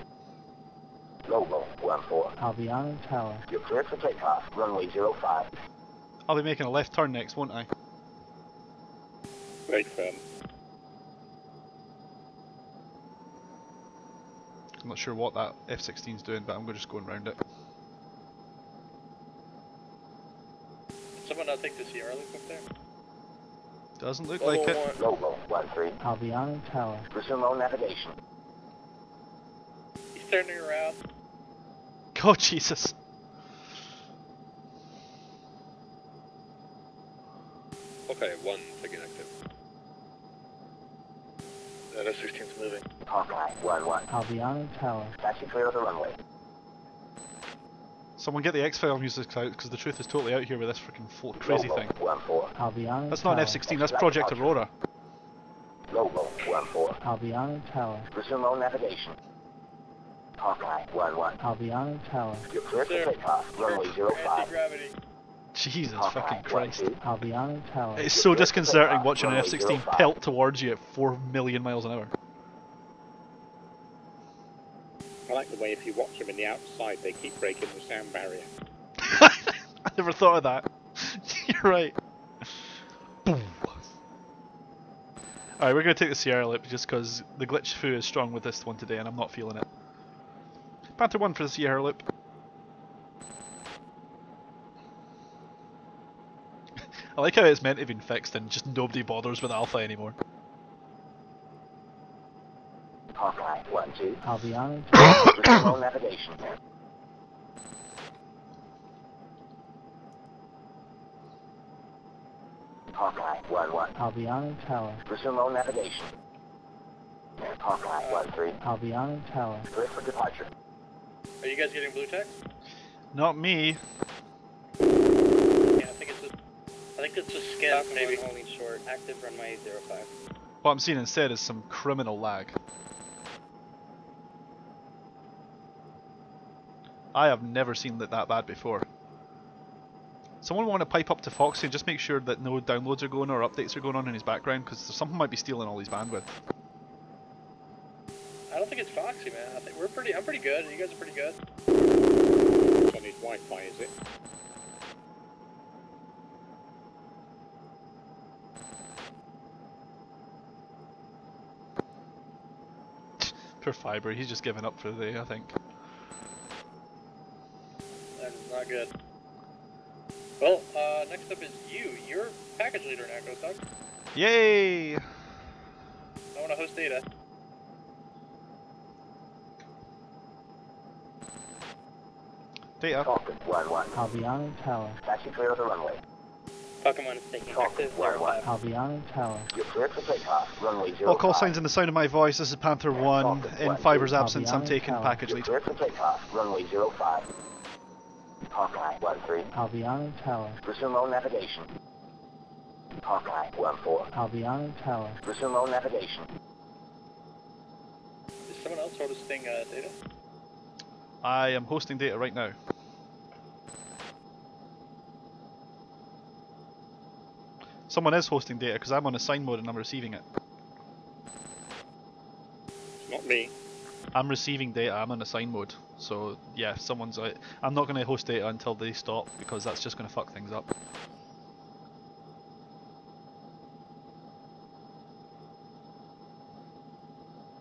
Lobo 1-4. Albiano Tower. You're cleared for takeoff. Runway 05. I'll be making a left turn next, won't I? Very firm. I'm not sure what that F-16's doing, but I'm just going around it. Someone not take the Sierra loop up there? Doesn't look like it. Lobo 1-3. Albiano Tower. Resume all navigation. He's turning around. Oh Jesus. Okay, 1 taking active. That F-16's moving. Hawkeye 1-1. Albiano Tower. Taxi clear of the runway. Someone get the X-File music out, because the truth is totally out here with this freaking crazy thing. 1-4. Albiano That's not an F-16, that's Project Aurora. Lobo 1-4. Albiano Tower. Resume all navigation. Hawkeye 1-1. Albiano Tower. You're clear for takeoff. Runway 05. Anti-gravity. Jesus fucking Christ. Albiano Tower. It's so disconcerting watching an F-16 pelt towards you at 4 million miles an hour. I like the way if you watch them in the outside, they keep breaking the sound barrier. I never thought of that. You're right. Boom. Alright, we're going to take the Sierra Lip just because the glitch foo is strong with this one today and I'm not feeling it. Panther 1 for the Sierra Lip. I like how it's meant to have been fixed and just nobody bothers with Alpha anymore. Hawkeye 1-2. Albiano Tower. Navigation. Hawkeye 1-1. Albiano Tower. Resume all navigation. Hawkeye 1-3. Albiano Tower. Clear for departure. Are you guys getting blue text? Not me. Yeah, I think it's a scan. Maybe holding short. Active runway 05. What I'm seeing instead is some criminal lag. I have never seen it that bad before. Someone want to pipe up to Foxy and just make sure that no downloads are going or updates are going on in his background, because something might be stealing all his bandwidth. I don't think it's Foxy, man. I think I'm pretty good. You guys are pretty good. It's on his Wi-Fi, is it? Poor Fiber, he's just given up for the day, I think. That is not good. Well, next up is you. You're package leader now, Ghost Dog. Yay! I want to host data. Data. Falcon 1-1. Albiano Tower. Taxi clear of the runway. Falcon 1 is taking active 1-1. Albiano Tower. You're cleared for takeoff. Runway 05. All call signs in the sound of my voice. This is Panther 1. In Fiber's absence, I'm taking Tower. package You're lead. cleared for takeoff. Runway 05. Hawkeye 1-3. Albiano Tower. Resume all navigation. Hawkeye 1-4. Albiano Tower. Resume all navigation. Is someone else hosting data? I am hosting data right now. Someone is hosting data because I'm on assign mode and I'm receiving it. It's not me. I'm receiving data, I'm on assign mode. So yeah, someone's out. I'm not going to host data until they stop because that's just going to fuck things up.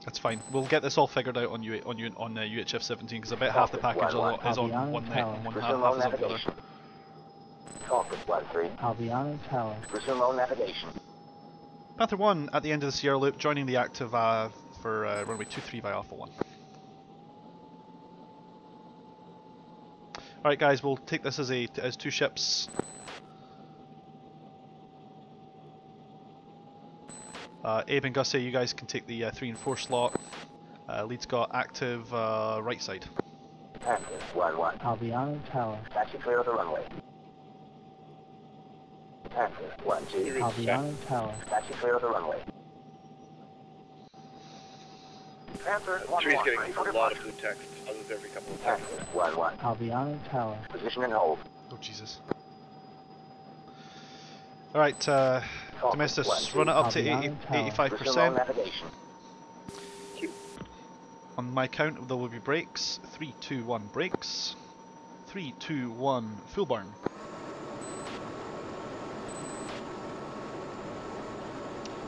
That's fine. We'll get this all figured out on UHF 17 because I bet half the package is on one net and half is on the other. Falcon 1-3. Albiano Tower. Resume all navigation. Panther 1 at the end of the Sierra Loop, joining the active for runway 23 by Alpha 1. Alright guys, we'll take this as two ships. Abe and Gussie, you guys can take the 3 and 4 slot. Lead's got active right side. Active 1-1. Albiano Tower. Taxi clear of the runway. Active 1-2. Albiano Tower. Taxi clear of the runway. Panther 1-1. Tree's getting a lot of blue text, others every couple of seconds. Active 1-1. Albiano Tower. Position and hold. Oh Jesus. Alright, Domestus, run it up to 85%. On my count there will be brakes. 3, 2, 1, brakes. 3, 2, 1, full burn.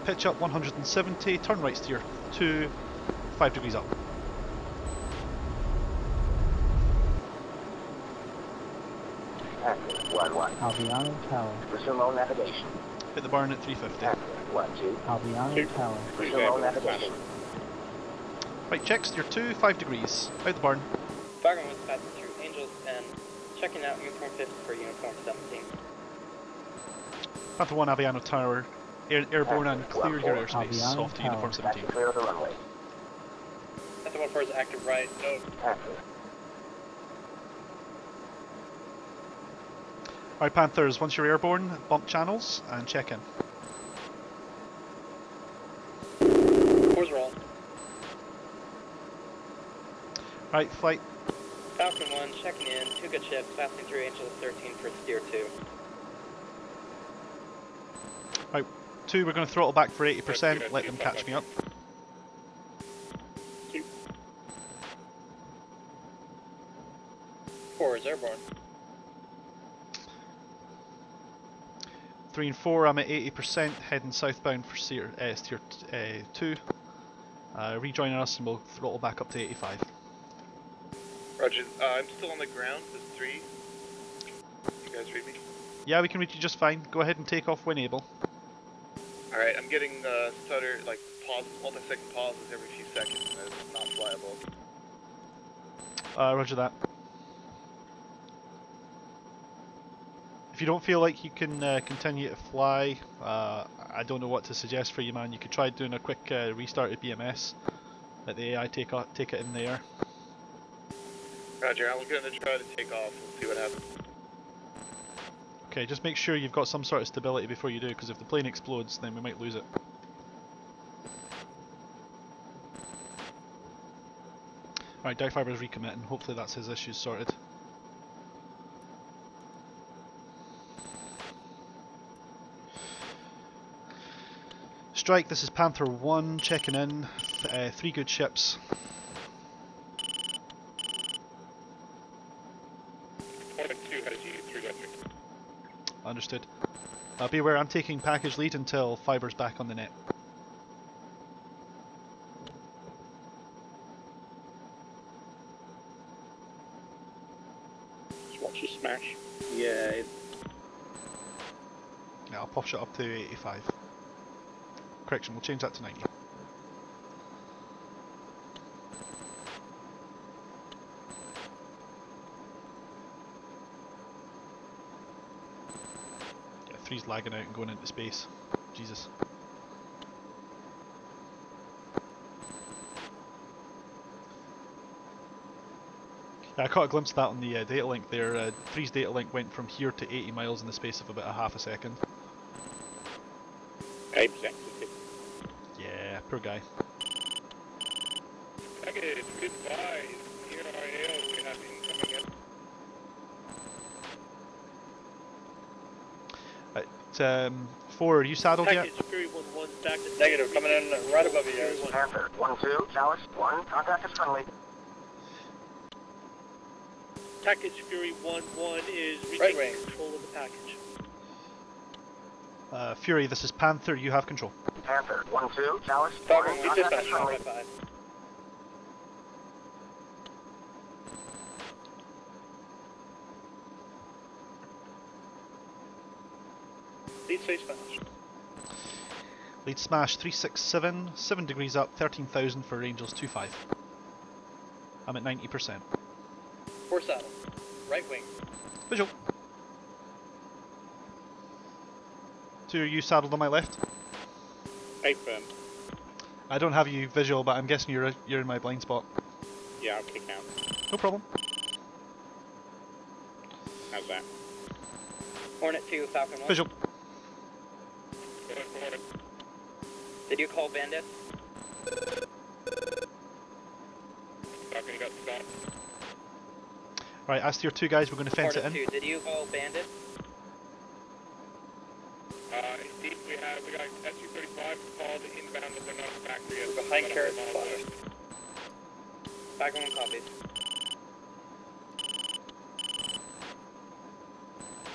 Pitch up 170, turn right steer 2, 5 degrees up. Active 1-1. Albiano Tower. Resume all navigation. Hit the burn at 350. Active 1-2. Albiano Tower. Resume all navigation. Right, check steer 2, 5 degrees. Out the burn. Falcon 1 passing through Angels 10. Checking out uniform 50 for uniform 17. Panther 1, Aviano Tower. Airborne and clear your airspace off to uniform 17. Clear of the runway. Panther 1 is active right. No. Active. Alright Panthers, once you're airborne, bump channels and check in. Cores roll. Right, flight Falcon 1 checking in, 2 good ships, passing through Angel 13 for steer 2. Right, 2, we're going to throttle back for 80%, let them catch me up. 4 is airborne. 3 and 4, I'm at 80%, heading southbound for steer 2. Rejoining us and we'll throttle back up to 85. Roger, I'm still on the ground, this 3. You guys read me? Yeah, we can reach you just fine. Go ahead and take off when able. Alright, I'm getting stutter, like pauses, multi-second pauses every few seconds, and it's not flyable. Roger that. If you don't feel like you can continue to fly, I don't know what to suggest for you, man. You could try doing a quick restart of BMS. Let the AI take it in the air. Roger, I'm going to try to take off. We'll see what happens. Okay, just make sure you've got some sort of stability before you do, because if the plane explodes, then we might lose it. Alright, Dark Fiber's recommitting. Hopefully that's his issues sorted. Strike, this is Panther 1 checking in. 3 good ships. Understood. Be aware, I'm taking package lead until Fiber's back on the net. Just watch you smash. Yeah. Yeah, I'll push it up to 85. Correction, we'll change that to 90. Yeah, 3's lagging out and going into space. Jesus. Yeah, I caught a glimpse of that on the data link there. 3's data link went from here to 80 miles in the space of about a half a second. 8%. Yeah, poor guy. Okay, goodbye. Here are AO, we have incoming in. Right, 4, are you saddled yet? Package Fury 1-1 back to Negative, coming in right above you guys. Panther 1-2, Chalice 1, contact is friendly. Package Fury 1-1 is Right retaining wing. control of the package. Fury, this is Panther, you have control. Panther 1-2, Chalice 1, Falcon, we contact dispatch is friendly. 5-5. Lead space smash. Lead smash 367, 7 degrees up, 13,000 for Angels 25. I'm at 90%. 4 saddle. Right wing. Visual. 2, are you saddled on my left? 8 firm. I don't have you visual, but I'm guessing you're in my blind spot. Yeah, I'll kick out. No problem. How's that? Hornet 2, Falcon 1. Visual. Did you call Bandit? Falcon, you got the shot. Right, as to your 2 guys, we're going to fence Hornet it in. 2, did you call Bandit? Indeed, we got SU-35 called inbound, but they're not in the factory yet. Behind carrot spot. Falcon 1 copies.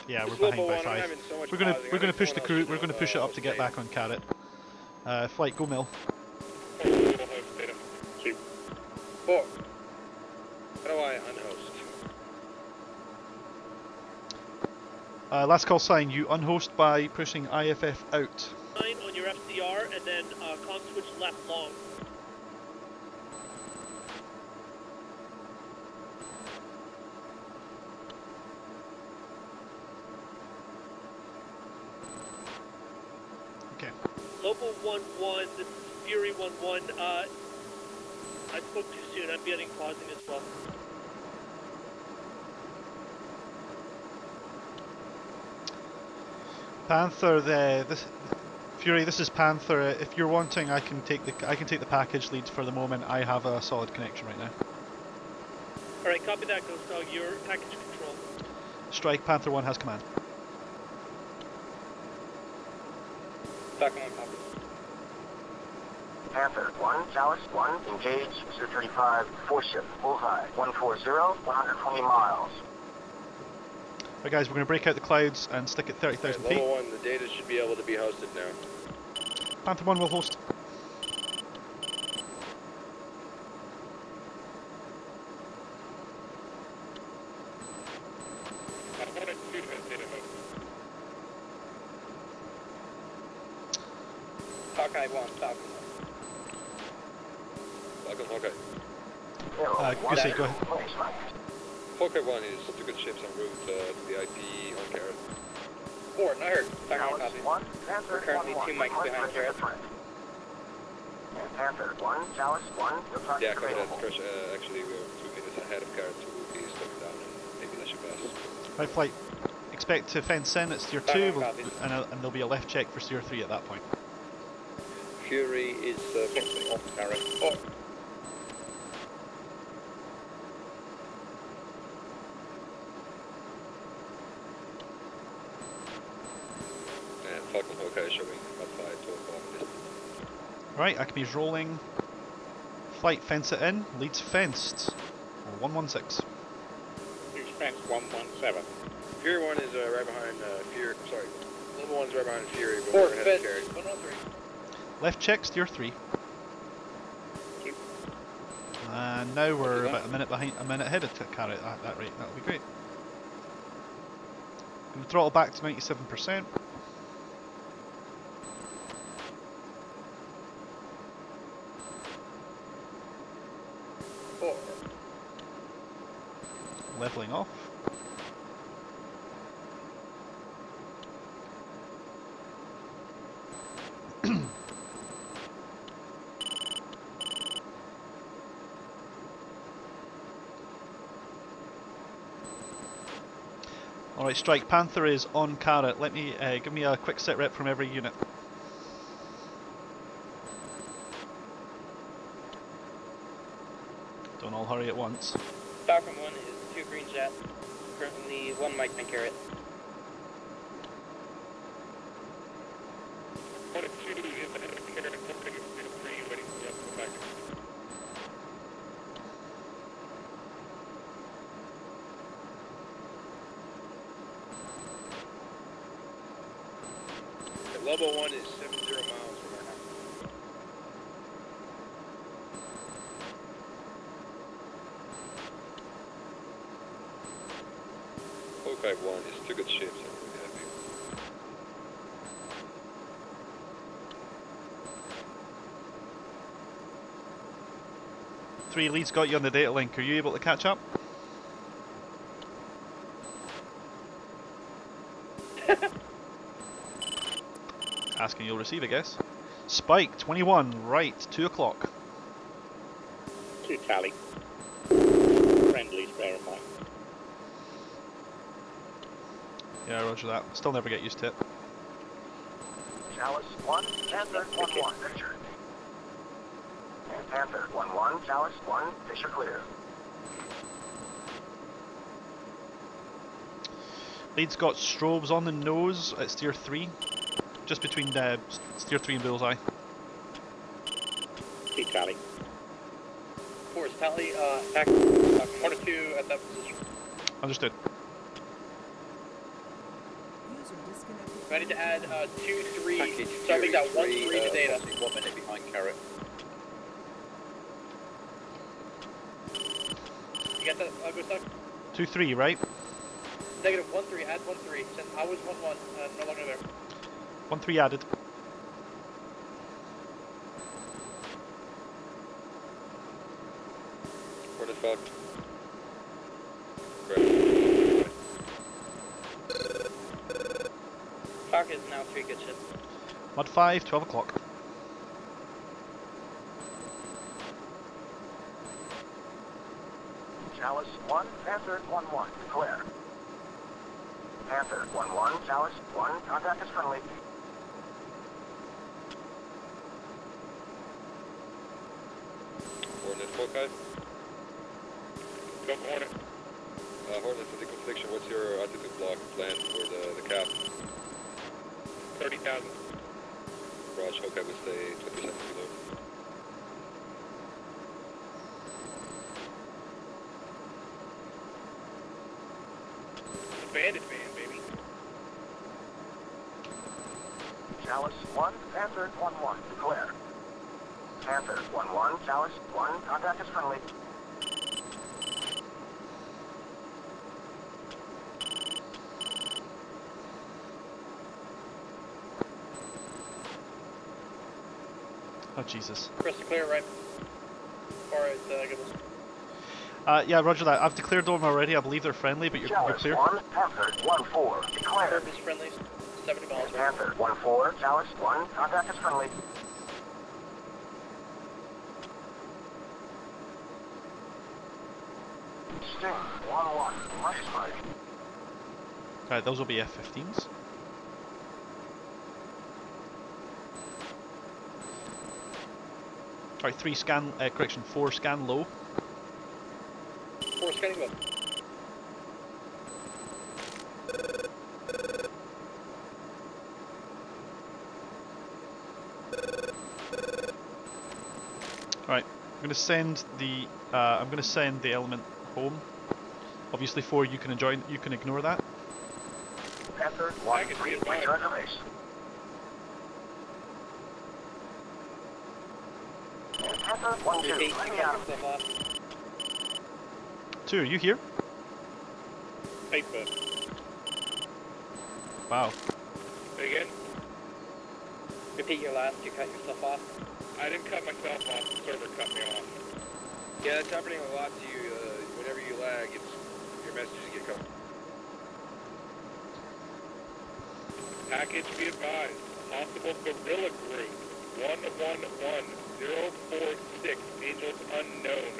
Yeah, we're Just behind level by one, I'm 5. having so much We're gonna pausing. we're I gonna think push the someone crew. else We're should gonna know, push it up to get state. back on carrot. Flight, go mill. Shoot. 4. How do I unhost? Last call sign. You unhost by pushing IFF out. 9 on your FCR, and then comm switch left long. Okay. Local 1-1, this is Fury 1-1. I spoke too soon, I'm getting pausing as well. Panther, Fury, this is Panther. If you're wanting, I can take the package lead for the moment. I have a solid connection right now. Alright, copy that, Ghost Dog. Your package control. Strike, Panther 1 has command. Falcon 1 copy. Panther 1, Chalice 1, engage, Su-35, 4-ship, bullseye, 140, 120 miles. Right guys, we're going to break out the clouds and stick at 30,000 feet. Level 1, the data should be able to be hosted now. Panther 1 will host. Hawkeye 1, Falcon 1. Falcon, Hawkeye. Goosey, go ahead. Hawkeye 1 is 2 good ships en route to the IP on Carrot. 4, I heard. Falcon 1, Panther We're currently 2 mics behind Carrot. Panther 1, Chalice 1, Yeah, copy that. Crush, actually, we're 2 minutes ahead of Carrot, so we'll be slowing down and maybe let you pass. Right, flight. Expect to fence in at steer 2, and there'll be a left check for steer 3 at that point. Fury is fixing off Carrot. Oh. And Falcon Hawkeye showing about 5 to 1 distance. Right, Acme's rolling. Flight, fence it in. Leads fenced. 116. Leads fenced 117. Fury 1 is right behind Fury. Sorry, level 1 is right behind Fury, but we're ahead of Carrot. 103. Left check, steer 3. And now we're about a minute ahead of Carrot at that rate. That'll be great. Going to throttle back to 97%. Leveling off. Alright, Strike, Panther is on Carrot. Let me give me a quick sit rep from every unit. Don't all hurry at once. Falcon 1 is 2 green jet, currently 1 mic and Carrot. 1 and 2 is ahead of Carrot, 1 and 3 waiting for us to go back. Level 1 is 70 miles from our house. Hawkeye 1 is 2 good ships. I'm really happy. Three leads got you on the data link. Are you able to catch up? Asking you'll receive, I guess. Spike 21, right, 2 o'clock. 2 tally. Friendlies, bear in mind. Yeah, roger that. Still never get used to it. Chalice 1, Panther 1-1, Fisher. And Panther 1-1, Chalice 1, Fisher clear. Lead's got strobes on the nose at steer 3. Just between steer 3 and bullseye. 2 tally. 4 is tally, back 1 or 2 at that position. Understood. Ready to add 2, 3, so I think that 1, 3 to data. 1 minute behind Carrot. You get that, Gustav? 2-3, right? Negative 1, 3, add 1, 3. Since I was 1, 1, no longer there. 1-3 added. What the fuck? Falcon is now 3 good ships. Mod 5, 12 o'clock. Chalice 1, Panther 1-1, declare. Panther 1-1, Chalice 1, contact is friendly. Coordinate Hawkeye. Go Hornet. Hornet, for the confliction, what's your altitude block plan for the cap? 30,000. Raj, okay, we stay 20 seconds below. Bandit van, baby. Chalice 1, Panther 1-1, declare. Panther 1-1, Chalice 1, contact is friendly. Oh Jesus. Crystal clear, right? As far as Yeah, roger that. I've declared them already. I believe they're friendly, but you're clear. 1, Panther 1-4, declare. Herb is friendly. 70 miles. Panther 1-4, Chalice 1, contact is friendly. Sting 1-1, much strike. Right, those will be F-15s. Alright, 3 scan, correction, 4 scan low. 4 scanning low. Alright, I'm gonna send the element home. Obviously 4 you can ignore that. Panther 1-3, return to base. Panther 1-2, let me out. 2, are you here? Paper. Wow. Say again? Repeat your last, you cut yourself off. I didn't cut myself off, the server cut me off. Yeah, that's happening a lot to you. Whenever you lag, your messages get cut. Package be advised. Possible guerrilla group. 111046. Angels unknown.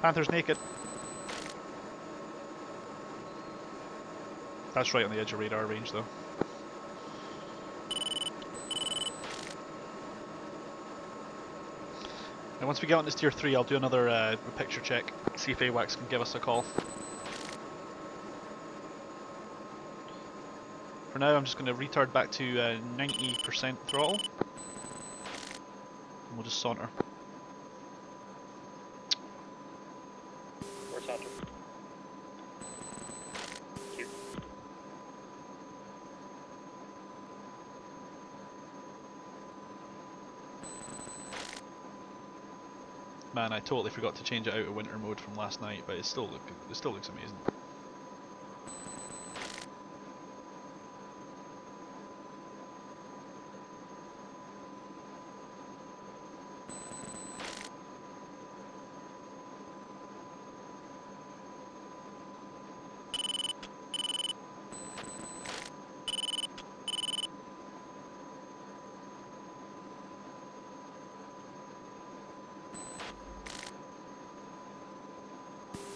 Panther's naked. That's right on the edge of radar range though. And once we get on this tier 3, I'll do another picture check, see if AWACS can give us a call. For now, I'm just going to retard back to 90% throttle. And we'll just saunter. Where's Hunter? Here. Man, I totally forgot to change it out of winter mode from last night, but it still looks amazing.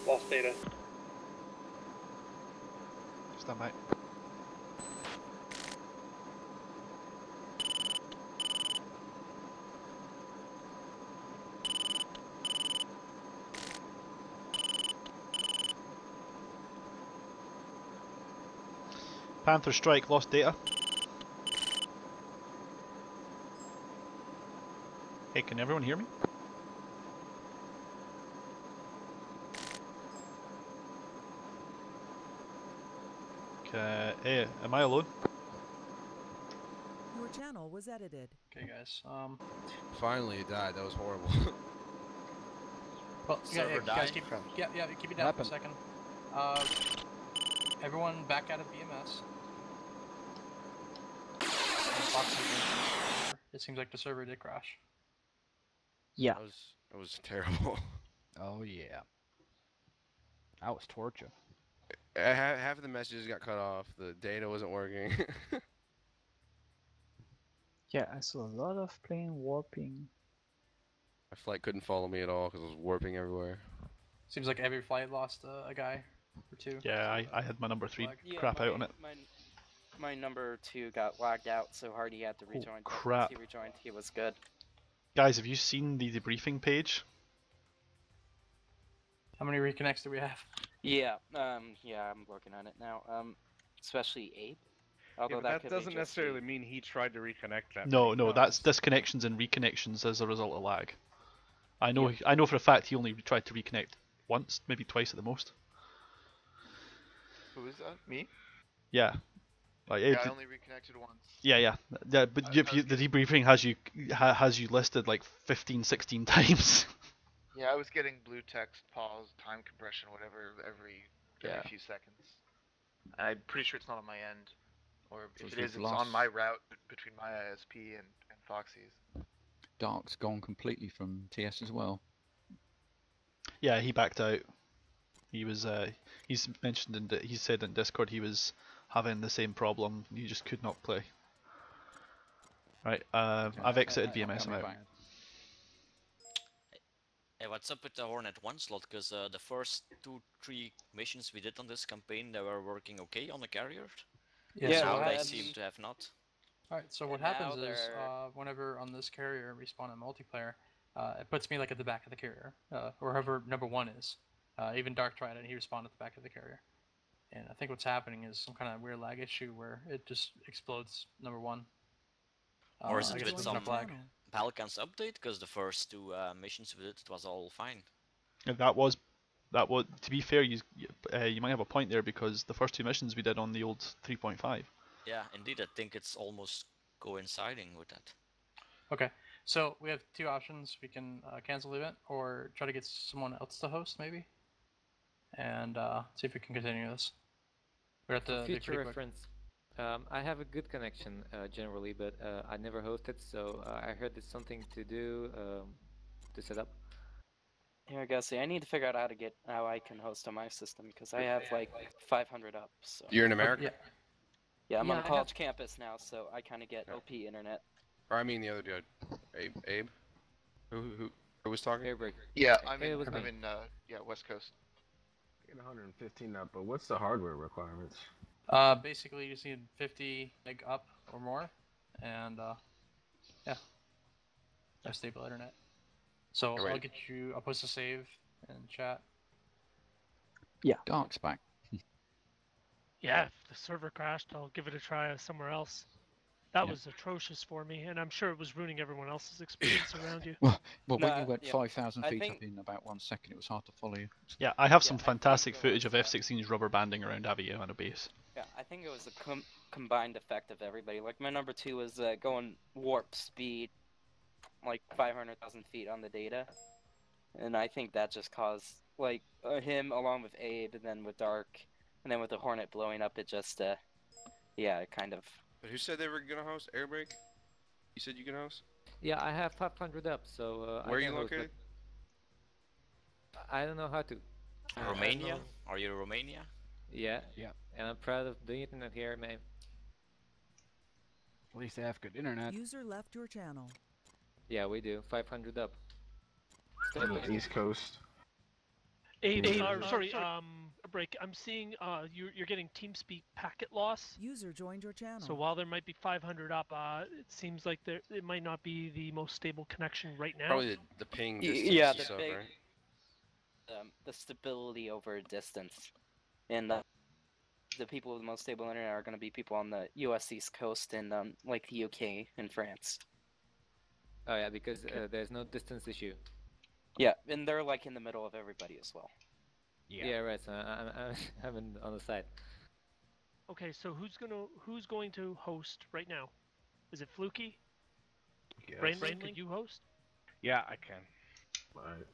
Lost data. Stand by. Panther strike, lost data. Hey, can everyone hear me? Hey, am I alone? Your channel was edited. Okay, guys. Finally, it died. That was horrible. Well, Server guys, died? keep it down for a second. Everyone back out of BMS. It seems like the server did crash. Yeah. That was terrible. Oh yeah. That was torture. Half of the messages got cut off. The data wasn't working. Yeah, I saw a lot of plane warping. My flight couldn't follow me at all because it was warping everywhere. Seems like every flight lost a guy or two. Yeah, I had my number 3 crap out on it. my number 2 got lagged out so hard he had to rejoin. But crap. once he rejoined, he was good. Guys, have you seen the debriefing page? How many reconnects do we have? Yeah, yeah, I'm looking at it now. Especially Abe. Although Yeah, but that could doesn't be just necessarily mean he tried to reconnect that. No, that's disconnections and reconnections as a result of lag. I know. Yeah. I know for a fact he only tried to reconnect once, maybe twice at the most. Who is that? Me? Yeah. Like, Yeah, I only reconnected once. Yeah. But the debriefing has you listed like 15, 16 times. Yeah, I was getting blue text, pause, time compression, whatever, every few seconds. I'm pretty sure it's not on my end. Or if it is, it's on my route between my ISP and Foxy's. Dark's gone completely from TS as well. Yeah, he backed out. He was. He's mentioned he said in Discord he was having the same problem. He just could not play. Right. I've exited BMS. I'm out. Hey, what's up with the Hornet 1 slot? Because the first 2-3 missions we did on this campaign, they were working okay on the carrier. Yeah, now they seem to have not. Alright, so what happens is, whenever on this carrier we spawn in multiplayer, it puts me like at the back of the carrier, or whoever number 1 is. Even Dark tried it and he respawned at the back of the carrier. And I think what's happening is some kind of weird lag issue where it just explodes number 1. Or is it with some lag? Balkans update? Because the first 2 missions we did, it was all fine. That was. To be fair, you might have a point there because the first 2 missions we did on the old 3.5. Yeah, indeed, I think it's almost coinciding with that. Okay, so we have 2 options. We can cancel the event or try to get someone else to host, maybe, and see if we can continue this. We're at the future reference. I have a good connection generally, but I never hosted, so I heard there's something to do to set up. Yeah, I guess I need to figure out how I can host on my system because I have like 500 up. So. You're in America? Yeah, I'm on a college campus now, so I kind of get OP internet. Or I mean the other dude, Abe. Who was talking? Yeah, I'm in West Coast. Get 115 up, but what's the hardware requirements? Basically, you just need 50 meg up or more, and have stable internet. So I'll post a save in chat. Yeah. Dark's back. Yeah, if the server crashed, I'll give it a try somewhere else. That was atrocious for me, and I'm sure it was ruining everyone else's experience around you. Well, when you went 5,000 feet up in about 1 second, it was hard to follow you. Yeah, I have some fantastic footage of F-16s rubber banding around Aviano base. Yeah, I think it was a combined effect of everybody. Like my number 2 was going warp speed, like 500,000 feet on the data, and I think that just caused like him along with Abe, and then with Dark, and then with the Hornet blowing up, it just it kind of. But who said they were gonna host Airbreak? You said you can host? Yeah, I have 500 up, so where are you located? I don't know how to. Romania? Are you Romania? Yeah. And I'm proud of the internet here, man. At least they have good internet. User left your channel. Yeah, we do. 500 up. On the East Coast. Sorry, a break. I'm seeing you're getting TeamSpeak packet loss. User joined your channel. So while there might be 500 up, it seems like it might not be the most stable connection right now. Probably the ping distance. Yeah, the stability over distance, and the people with the most stable internet are going to be people on the U.S. East Coast and like the UK and France. Oh yeah, because there's no distance issue. Yeah, and they're like in the middle of everybody as well. Yeah, right. So I'm on the side. Okay, so who's going to host right now? Is it Fluky? Yes. Brainling, could you host? Yeah, I can. Alright,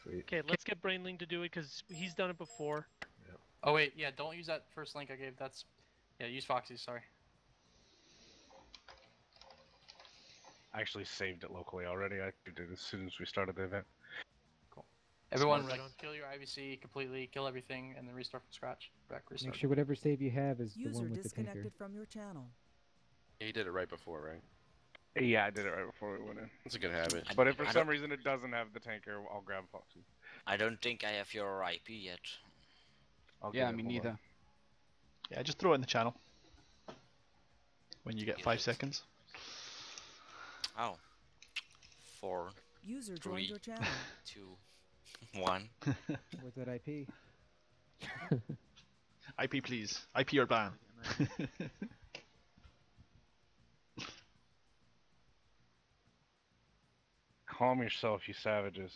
sweet. Okay, let's get Brainling to do it because he's done it before. Yep. Oh wait, yeah, don't use that first link I gave. Use Foxy's. Sorry. I actually saved it locally already. I did it as soon as we started the event. Everyone, kill your IVC completely, kill everything, and then restart from scratch. Restart. Make sure whatever save you have is the User one with the tanker. disconnected from your channel. He did it right before, right? Yeah, I did it right before we went in. That's a good habit. But if for some reason it doesn't have the tanker, I'll grab Foxy. I don't think I have your IP yet. Yeah, me neither. Yeah, just throw it in the channel. when you get 5 seconds. Oh. 4, User 3, joined your channel. 2, 1. Where's that IP? IP please. IP or ban. Calm yourself, you savages.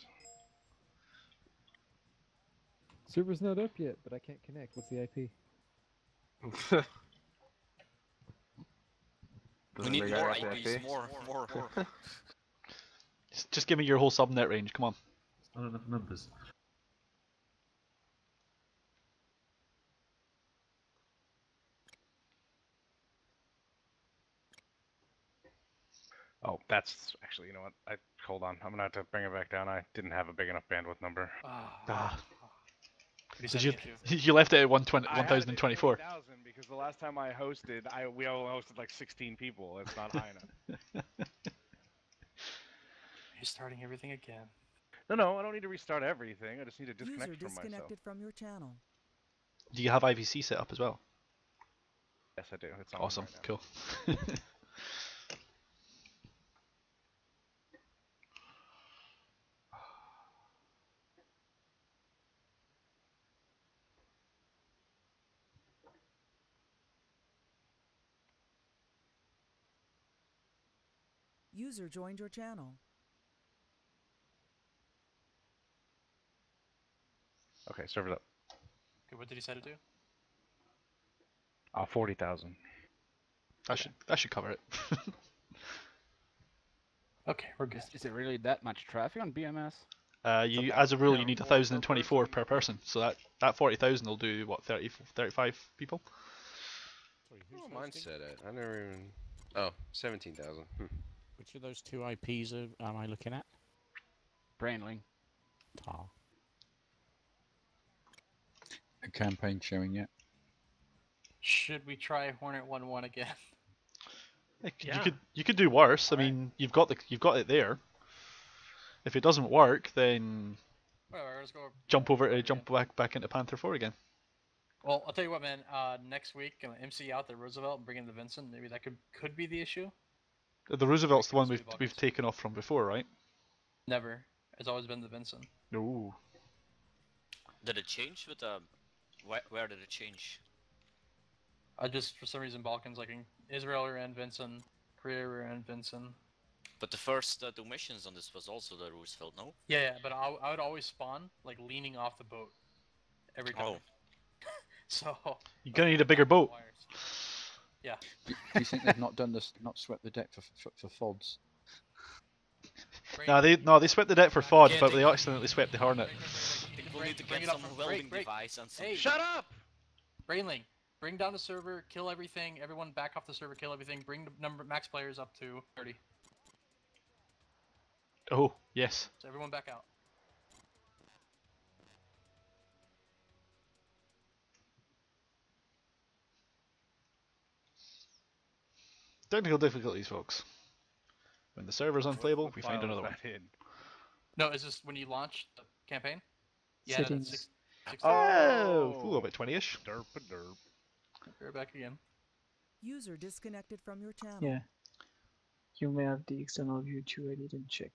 Server's not up yet, but I can't connect. What's the IP? We need more IPs, more. Just give me your whole subnet range, come on. It's not enough numbers. Oh, that's actually, you know what? Hold on. I'm gonna have to bring it back down. I didn't have a big enough bandwidth number. You left it at 1024. 1024 because the last time I hosted, we all hosted like 16 people. It's not high enough. You're starting everything again. No, I don't need to restart everything. I just need to disconnect User from myself. disconnected from your channel. Do you have IVC set up as well? Yes, I do. It's on Awesome, right now. cool. User joined your channel. Okay, server's up. Okay, what did he say to do? 40,000. That should cover it. Okay, we're good. Is it really that much traffic on BMS? You, as a rule, you need 1,024 per person, so that 40,000 will do what, 35 people? Oh, mine said it. I never even. Oh, 17,000. Which of those two IPs am I looking at? Brainling. Oh. A campaign showing yet? Should we try Hornet 1-1 again? You could do worse. I mean, you've got it there. If it doesn't work, then let's go. jump back into Panther 4 again. Well, I'll tell you what, man. Next week, I'm gonna MC out the Roosevelt and bring in the Vincent. Maybe that could be the issue. The Roosevelt's the one we've taken off from before, right? Never. It's always been the Vincent. Ooh. Did it change with where did it change? Just for some reason Balkans, like in Israel we ran Vincent, Korea we ran Vincent. But the first 2 missions on this was also the Roosevelt, no? Yeah, but I would always spawn like leaning off the boat every time. Oh. So you're gonna need a bigger boat. Yeah. Do you think they've not done this? Not swept the deck for FODs? No, they swept the deck for FOD, but they accidentally swept the Hornet. We'll need to get some welding device and some. Hey, shut up! Brainling, bring down the server, kill everything. Everyone back off the server, kill everything. Bring the max players up to 30. Oh yes. So everyone back out. Technical difficulties, folks. When the server's unplayable, we find another one. No, is this when you launch the campaign? Yeah, Settings. that's 6. Oh, about 20-ish. Derp a derp. We're back again. User disconnected from your channel. Yeah. You may have the external view too, I didn't check.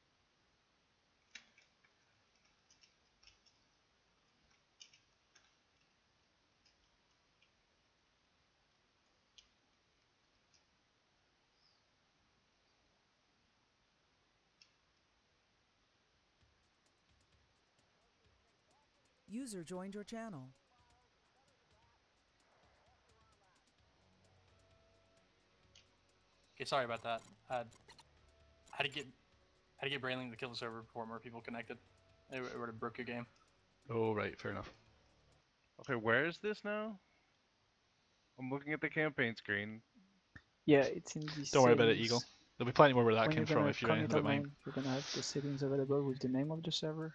User joined your channel. Okay, sorry about that. How to get Brainling to kill the server before more people connected. It would have broke your game. Oh right, fair enough. Okay, where is this now? I'm looking at the campaign screen. Yeah, it's in the Don't worry about it, Eagle. There'll be plenty more where that came from if you're anything but mine. You're gonna have the settings available with the name of the server.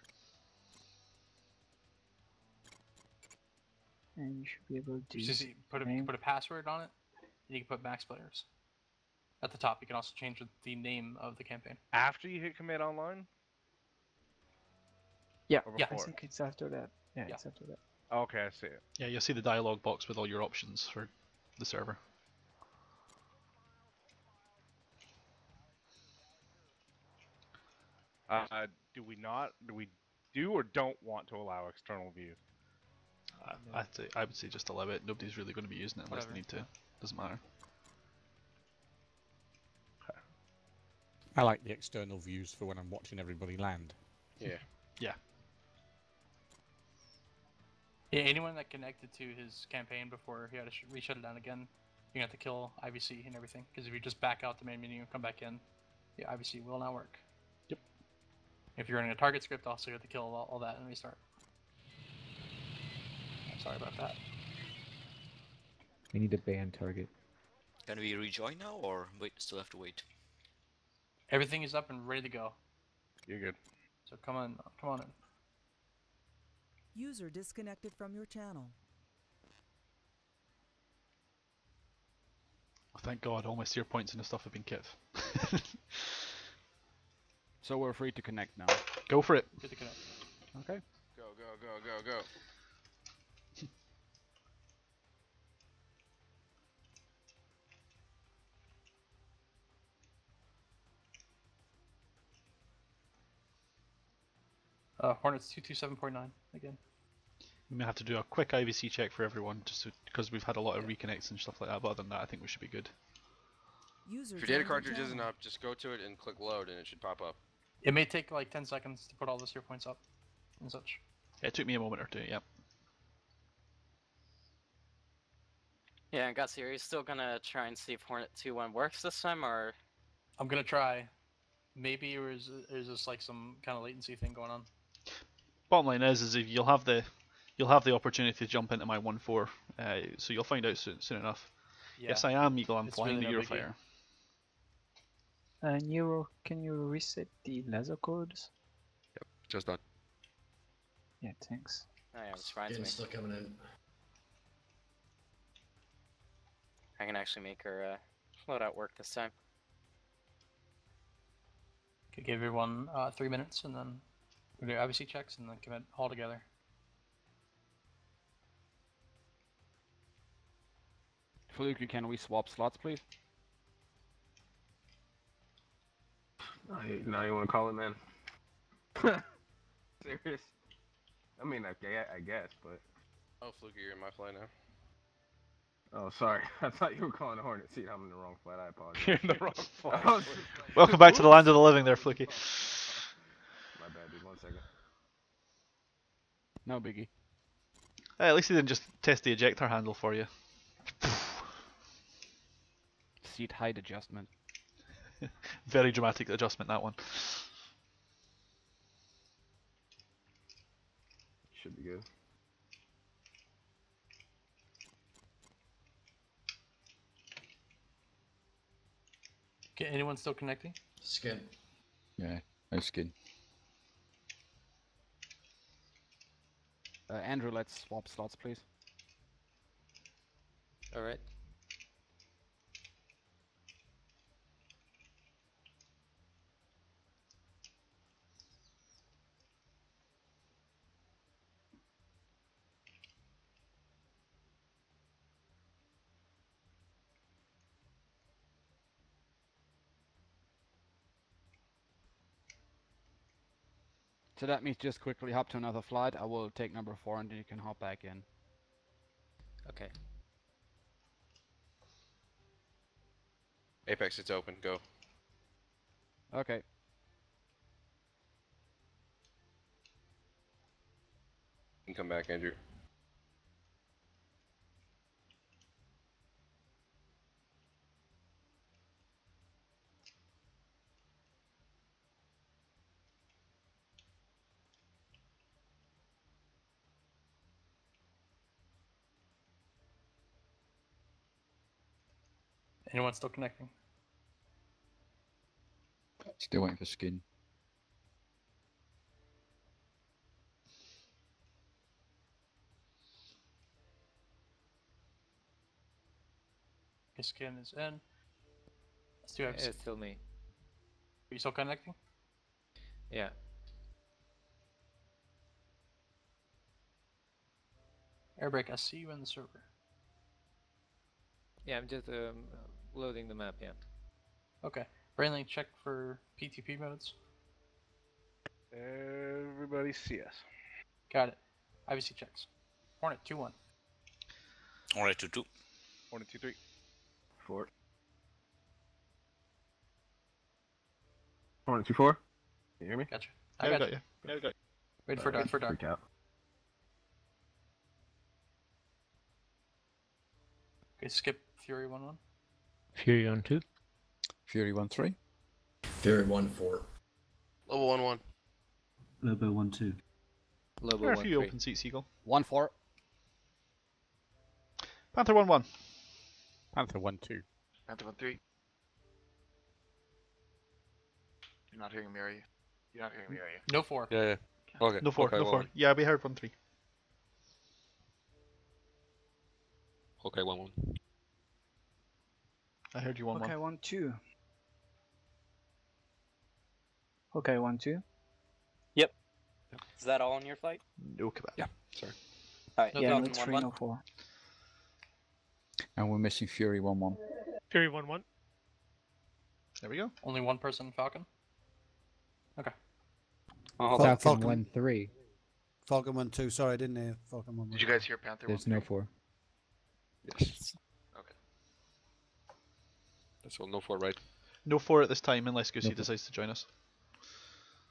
And you should be able to You can put a password on it, and you can put max players. At the top, you can also change the name of the campaign. After you hit command online? Yeah, Or I before? think it's after that. Yeah, it's after that. Okay, I see it. Yeah, you'll see the dialog box with all your options for the server. Do we not? Do we do or don't want to allow external view? I would say just allow it. Nobody's really going to be using it unless Whatever, they need to. yeah. Doesn't matter. I like the external views for when I'm watching everybody land. Yeah. Yeah. Yeah, anyone that connected to his campaign before he had to re-shut it down again, you have to kill IVC and everything. Because if you just back out the main menu and come back in, the IVC will not work. Yep. If you're running a target script, also you have to kill all that and restart. Sorry about that. We need to ban target. Can we rejoin now, or wait? Still have to wait? Everything is up and ready to go. You're good. So come on in. User disconnected from your channel. Oh, thank God, all my seer points and stuff have been kept. So we're free to connect now. Go for it. Good to connect. Okay. Go, go, go, go, go. Hornets 227.9 again. We may have to do a quick IVC check for everyone, just because we've had a lot of reconnects and stuff like that. But other than that, I think we should be good. If your data cartridge isn't up, just go to it and click load, and it should pop up. It may take like 10 seconds to put all the seer points up and such. Yeah, it took me a moment or two. Yep. Yeah, and Gutsy, are you still gonna try and see if Hornet 2.1 works this time, or? I'm gonna try. Maybe there's just like some kind of latency thing going on. Bottom line is if you'll have the opportunity to jump into my 1-4, so you'll find out soon enough. Yeah. Yes, I am Eagle. I'm It's flying really the no biggie. Eurofire. Neuro, can you reset the laser codes? Yep, just done. Yeah, thanks. Oh yeah, it's fine to me. Still coming in. I can actually make her loadout work this time. Okay, give everyone 3 minutes and then we'll do IVC checks and then commit all together. Fluky, can we swap slots, please? Now you want to call it, man? Serious? I mean, I guess, but... Oh, Fluky, you're in my flight now. Oh, sorry. I thought you were calling a Hornet seat. I'm in the wrong flight. I apologize. You're in the wrong flight. Welcome back to the land of the living there, Fluky. My bad, dude. 1 second. No biggie. At least he didn't just test the ejector handle for you. Seat height adjustment. Very dramatic adjustment, that one. Should be good. Okay, anyone still connecting? Skin. Yeah, no skin. Andrew, let's swap slots, please. Alright. So that means just quickly hop to another flight. I will take number 4 and then you can hop back in. Okay. Apex, it's open. Go. Okay. You can come back, Andrew. Anyone still connecting? Still waiting for skin. Okay, skin is in. Let's do IVC. It's still me. Are you still connecting? Yeah. Airbreak, I see you in the server. Yeah, I'm just loading the map, yeah. Okay. Brainlink, check for PTP modes. Everybody CS. Got it. IVC checks. Hornet 2-1. Hornet 2-2. Hornet 2-3. 4. Hornet 2-4. Can you hear me? Gotcha. Yeah, we got you. Yeah, we got you. Wait for dark. Freak out. Okay, skip Fury 1-1. Fury 1-2. Fury 1-3. Fury 1-4. Lobo 1-1. Lobo 1-2. Lobo 1-3. A few open seats, Eagle. 1-4. Panther 1-1. Panther 1-2. Panther 1-3. You're not hearing me, are you? You're not hearing me, are you? No 4. Yeah. Okay. No 4. Okay, No 4. Yeah, we heard 1-3. Okay, 1-1. I heard you 1-1. Okay, 1-2. Okay, 1-2. Yep. Is that all in your fight? No kebab. Yeah. Sorry. Alright, Yeah, Falcon no 3, 1-1. no 4. And we're missing Fury 1-1. Fury 1-1. There we go. Only one person, Falcon? Okay. Falcon 1-3. Falcon 1-2. Sorry, I didn't hear Falcon 1-1. Did you guys hear Panther 1-3? There's no 4. Yes. Okay. So no 4, right? No 4 at this time unless Goosey decides to join us.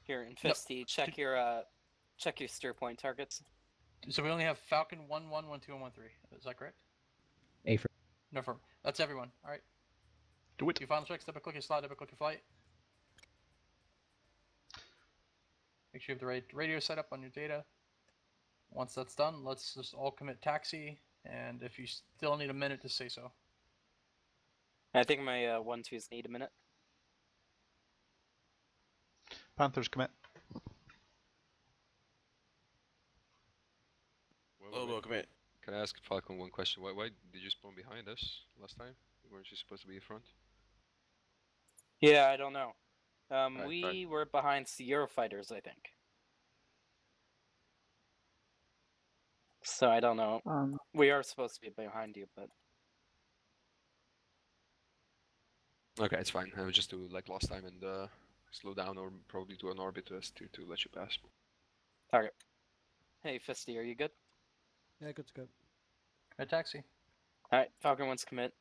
Here, in Fisty, check your steer point targets. So we only have Falcon 1-1, 1-2, and 1-3. Is that correct? A for. No firm. That's everyone. All right. Do it. You final checks, double click your slot, double click your flight. Make sure you have the right radio set up on your data. Once that's done, let's just all commit taxi. And if you still need a minute, to say so. I think my 1-2s need a minute. Panthers commit. Lobo, come in. Can I ask Falcon one question? Why did you spawn behind us last time? Weren't you supposed to be in front? Yeah, I don't know. Right, we were behind Sierra Fighters, I think. So I don't know. We are supposed to be behind you, but Okay, it's fine. I would just do like last time and slow down or probably do an orbit test to let you pass. okay. Hey, Fisty, are you good? Yeah, good to go. Commit taxi. All right, Falcon 1's commit.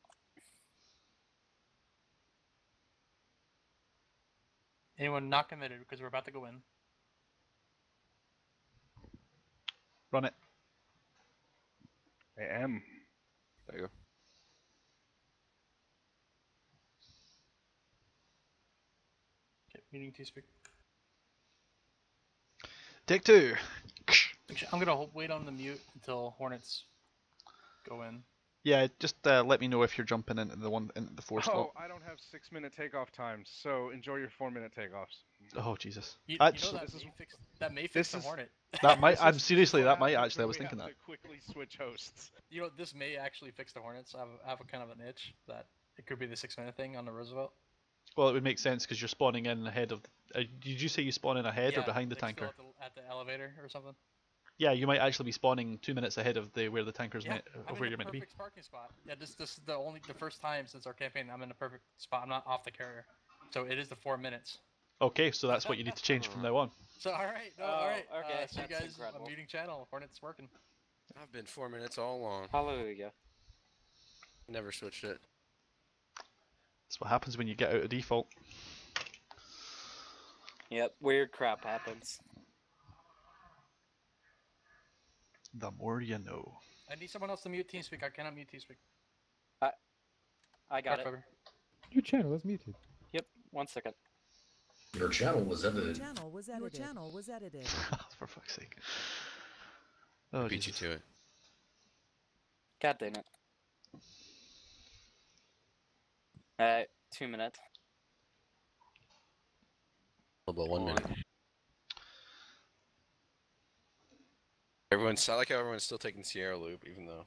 Anyone not committed because we're about to go in? Run it. I am. There you go. Okay, meeting T-Speak. Take 2. I'm gonna wait on the mute until Hornets go in. Yeah, just let me know if you're jumping into the 4 slot. I don't have 6-minute takeoff times, so enjoy your 4-minute takeoffs. Oh Jesus! You know that may fix the Hornet. That might. I'm seriously. That might actually. I was thinking that. Quickly switch hosts. You know, this may actually fix the Hornets. I have a kind of an itch that it could be the 6-minute thing on the Roosevelt. Well, it would make sense because you're spawning in ahead of. Did you say you spawn in ahead or behind the tanker? At the elevator or something. Yeah, you might actually be spawning 2 minutes ahead of where the tanker's where you're meant to be. Perfect parking spot. Yeah, this is the first time since our campaign I'm in a perfect spot. I'm not off the carrier, so it is the 4 minutes. Okay, so that's what you need to change from now on. So all right, all right. Okay, so you that's guys, incredible. I'm muting channel. Hornets working. I've been 4 minutes all along. Hallelujah. Never switched it. That's what happens when you get out of default. Yep, weird crap happens. The more you know. I need someone else to mute TeamSpeak. I cannot mute TeamSpeak. I got it. Your channel is muted. Yep, 1 second. Your channel was edited. Your channel was edited. For fuck's sake. Oh, beat you to it. God dang it. 2 minutes. About 1 minute. I like how everyone's still taking Sierra Loop, even though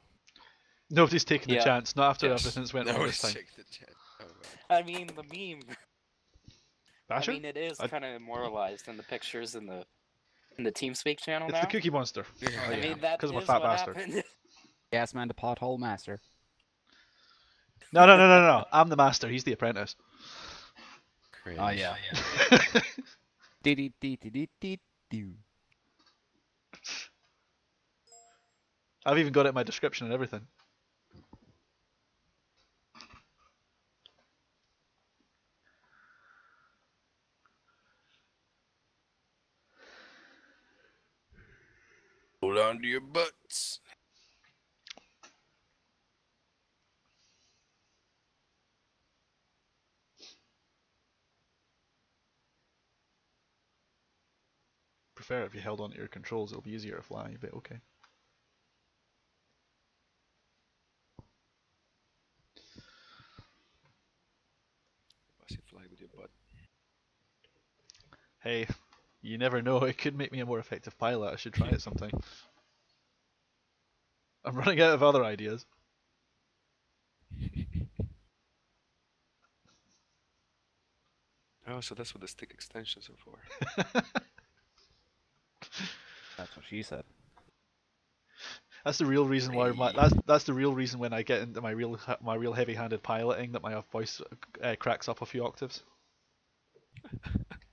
Nobody's taking the chance. Not after everything's went wrong Nobody's this time. taking the chance. Oh, I mean, the meme. Basher? I mean, it is kind of immortalized in the pictures in the TeamSpeak channel It's now. the Cookie Monster. I mean, that because is I'm a fat what bastard. happened. Yes, man, the pothole master. No. I'm the master. He's the apprentice. Oh yeah. I've even got it in my description and everything. Hold on to your butts. Prefer if you held onto your controls, it'll be easier to fly, but okay. Why you fly with your butt? Hey, you never know, it could make me a more effective pilot, I should try it sometime. I'm running out of other ideas. Oh, so that's what the stick extensions are for. That's what she said. That's the real reason why that's the real reason when I get into my real heavy-handed piloting that my voice cracks up a few octaves.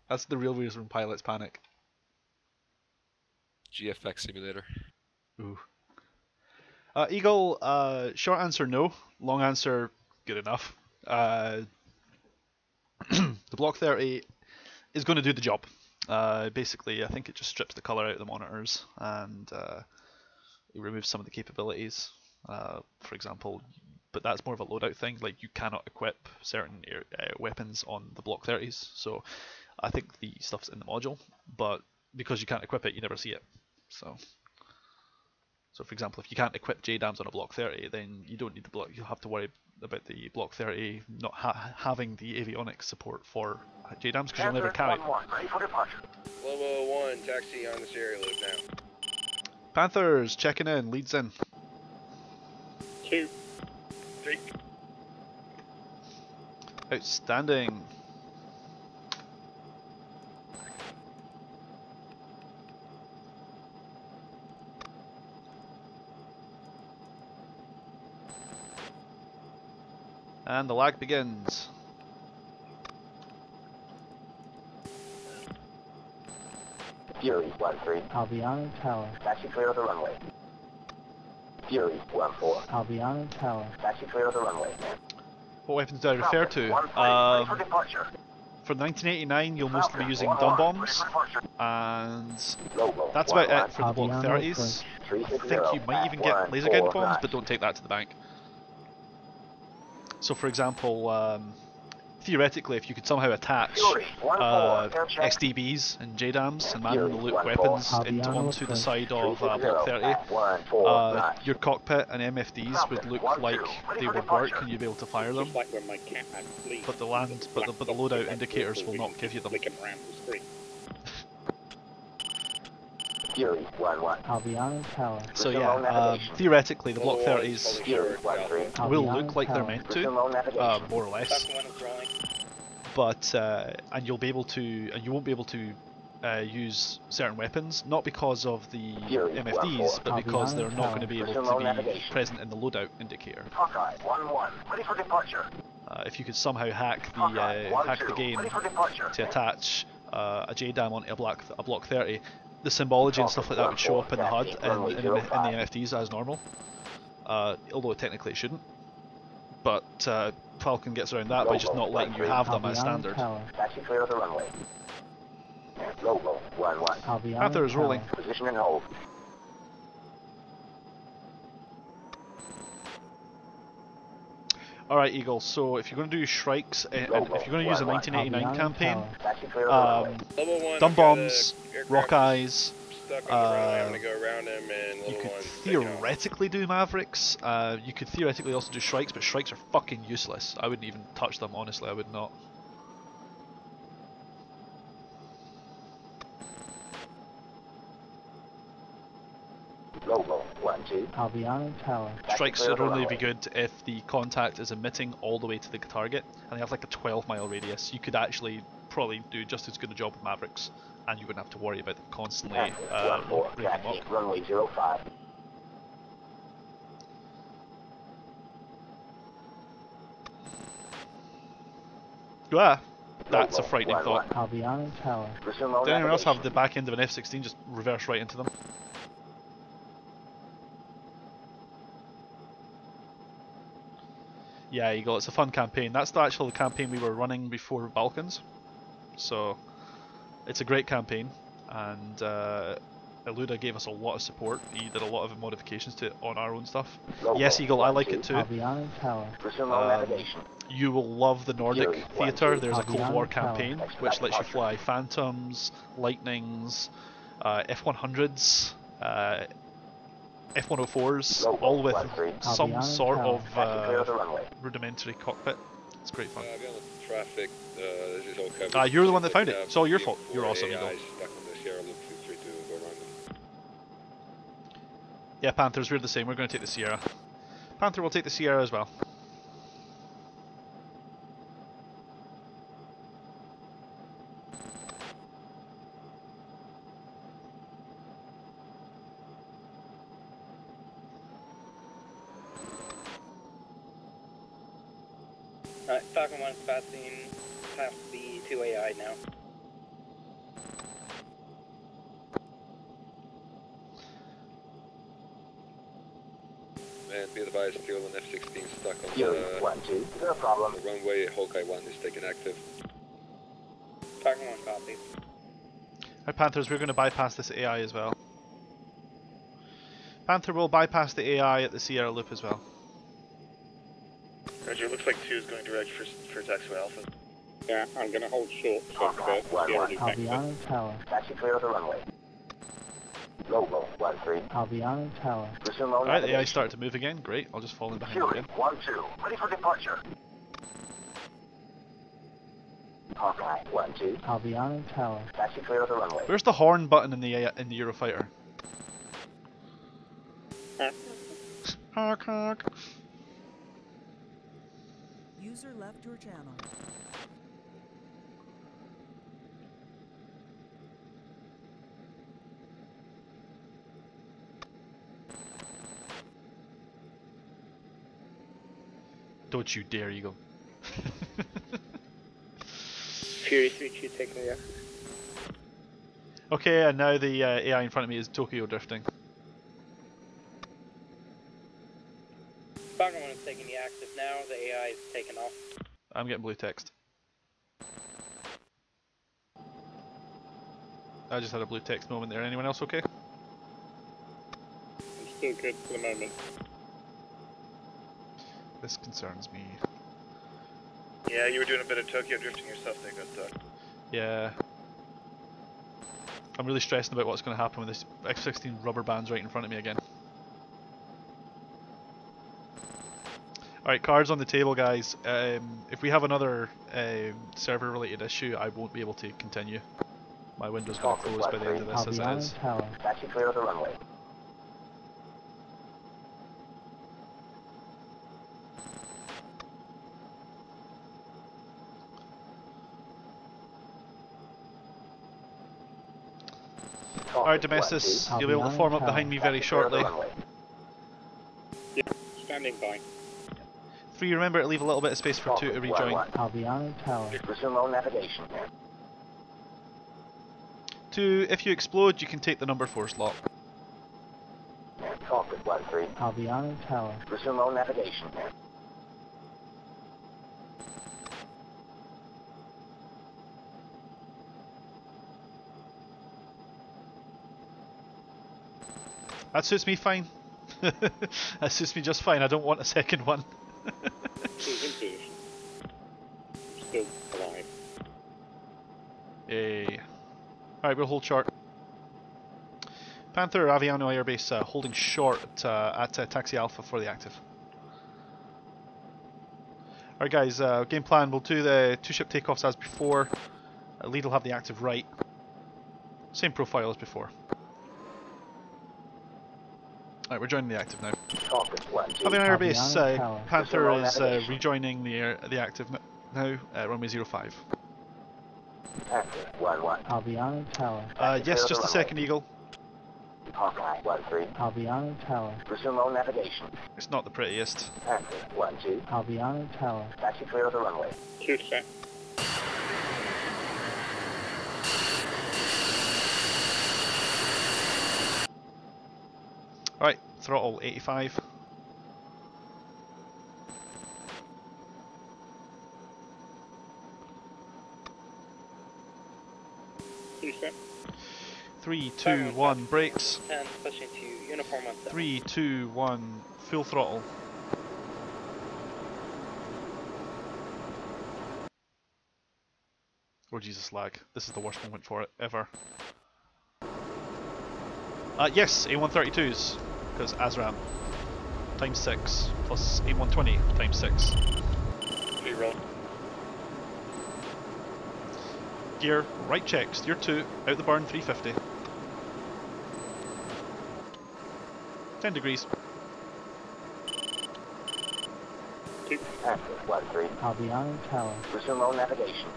That's the real reason pilots panic. GFX simulator. Ooh. Eagle, short answer no, long answer good enough. The Block 30 is going to do the job. Basically, I think it just strips the color out of the monitors and it removes some of the capabilities. For example, but that's more of a loadout thing. Like you cannot equip certain weapons on the Block 30s. So I think the stuff's in the module, but because you can't equip it, you never see it. So for example, if you can't equip JDAMs on a Block 30, then you don't need the block. You'll have to worry about the Block 30 not having the avionics support for JDAMs because you'll never carry it. Level 1, taxi on this area loop now. Panthers checking in, leads in. 2, 3. Outstanding. And the lag begins. Fury 1-3. Albiano Tower. Taxi clear of the runway. Fury 1-4. Albiano Tower. Taxi clear of the runway. What weapons do I refer to? For 1989, you'll mostly be using dumb bombs, and that's about it for the Block 30s. I think you might even get laser guided bombs, but don't take that to the bank. So for example, theoretically, if you could somehow attach XDBs and JDAMs and manually loop weapons onto the side of Block 30, your cockpit and MFDs would look like they would work and you'd be able to fire them. But the loadout indicators will not give you them. Fury 1-1. Albiano Tower. So yeah, theoretically the Block 30s will look like they're meant to, more or less. But and you'll be able to, and you won't be able to use certain weapons, not because of the MFDs, but because they're not going to be able to be present in the loadout indicator. Hawkeye 1-1. Ready for departure. If you could somehow hack the game to attach a JDAM onto a Block 30. The symbology and stuff like that would show up in the HUD and in the MFDs as normal, although technically it shouldn't. But Falcon gets around that by just not letting you have them as standard. Panther is rolling. Position and hold. Alright Eagle, so if you're going to do Shrikes, and if you're going to use a 1989 campaign, dumb bombs, rock eyes, you could theoretically do Mavericks, you could theoretically also do Shrikes, but Shrikes are fucking useless. I wouldn't even touch them, honestly, I would not. Strikes would only be good if the contact is emitting all the way to the target, and they have like a 12-mile radius. You could actually probably do just as good a job with Mavericks, and you wouldn't have to worry about them constantly breaking lock. Runway 05. Ah. That's a frightening thought. Albiano Tower. Does anyone else have the back end of an F-16 just reverse right into them? Yeah, Eagle, it's a fun campaign. That's the actual campaign we were running before Balkans. So, it's a great campaign, and Eluda gave us a lot of support. He did a lot of modifications to it on our own stuff. Yes, Eagle, I like it too. You will love the Nordic theatre. There's a Cold War campaign which lets you fly Phantoms, Lightnings, F-100s, F-104s, all with some sort of rudimentary cockpit. It's great fun. Traffic, this is all covered. You're the one that found it. It's all your fault. You're awesome, Eagle. Yeah, Panthers, we're the same. We're going to take the Sierra. Panther will take the Sierra as well. Alright, Falcon 1's passing past the 2 AI now. And be advised, still an F-16 stuck on Fury 1-2, no problem. the runway. Hawkeye 1 is taken active. Falcon 1 copies. Alright, Panthers, we're going to bypass this AI as well. Panther will bypass the AI at the Sierra Loop as well. Roger, looks like 2 is going direct for taxiway Alpha. Yeah, I'm going to hold short. So Albiano Tower. Taxi clear of the runway. Logo 1-3. Albiano Tower. Alright, the AI started to move again. Great, I'll just fall in behind Fury again. 1-2. Ready for departure. Hawkeye 1-2. Albiano Tower. Taxi clear of the runway. Where's the horn button in the Eurofighter? Honk honk. User left your channel. Don't you dare, Eagle. Fury 3-2 taking the F. Okay, and now the AI in front of me is Tokyo drifting. Falcon 1 is taking the active now, the AI is taken off. I'm getting blue text. I just had a blue text moment there. Anyone else okay? I'm still good for the moment. This concerns me. Yeah, you were doing a bit of Tokyo drifting yourself there, good dog. Yeah. I'm really stressing about what's going to happen when this F-16 rubber bands right in front of me again. Alright, cards on the table, guys. If we have another server related issue, I won't be able to continue. My window's going to close by the end of this as it is. Taxi clear of the runway. Alright, Domestus, you'll be able to form up behind me very shortly. Yeah, standing by. 3, remember to leave a little bit of space for 2 to rejoin. Albiano Tower. Resume all navigation. 2, if you explode, you can take the number 4 slot. Falcon 1-3. Albiano Tower. Resume all navigation. That suits me fine. That suits me just fine. I don't want a second one. Still alive. Yay. Alright, we'll hold short. Panther Aviano Airbase holding short at Taxi Alpha for the active. Alright guys, game plan, we'll do the 2-ship takeoffs as before. Lead will have the active right. Same profile as before. Alright, we're joining the active now. Having an airbase, Panther is rejoining the active now, runway 05. Active 1-1. Albiano Tower. Yes, just a second, Eagle. Hawkeye 1-3. Albiano Tower. Resume all navigation. It's not the prettiest. Active 1-2. Albiano Tower. Taxi clear of the runway. Shoot set. throttle 85. Set. 3, 2, 1, brakes. 10, pushing to uniform 17. 3, 2, 1, full throttle. Oh Jesus, lag. This is the worst moment for it, ever. Yes, A132s, because ASRAM. Times 6, plus A120, times 6. Reroll. Gear, right check, steer 2, out the burn 350. 10 degrees. Access 1-3. Albion Tower. Resume low navigation.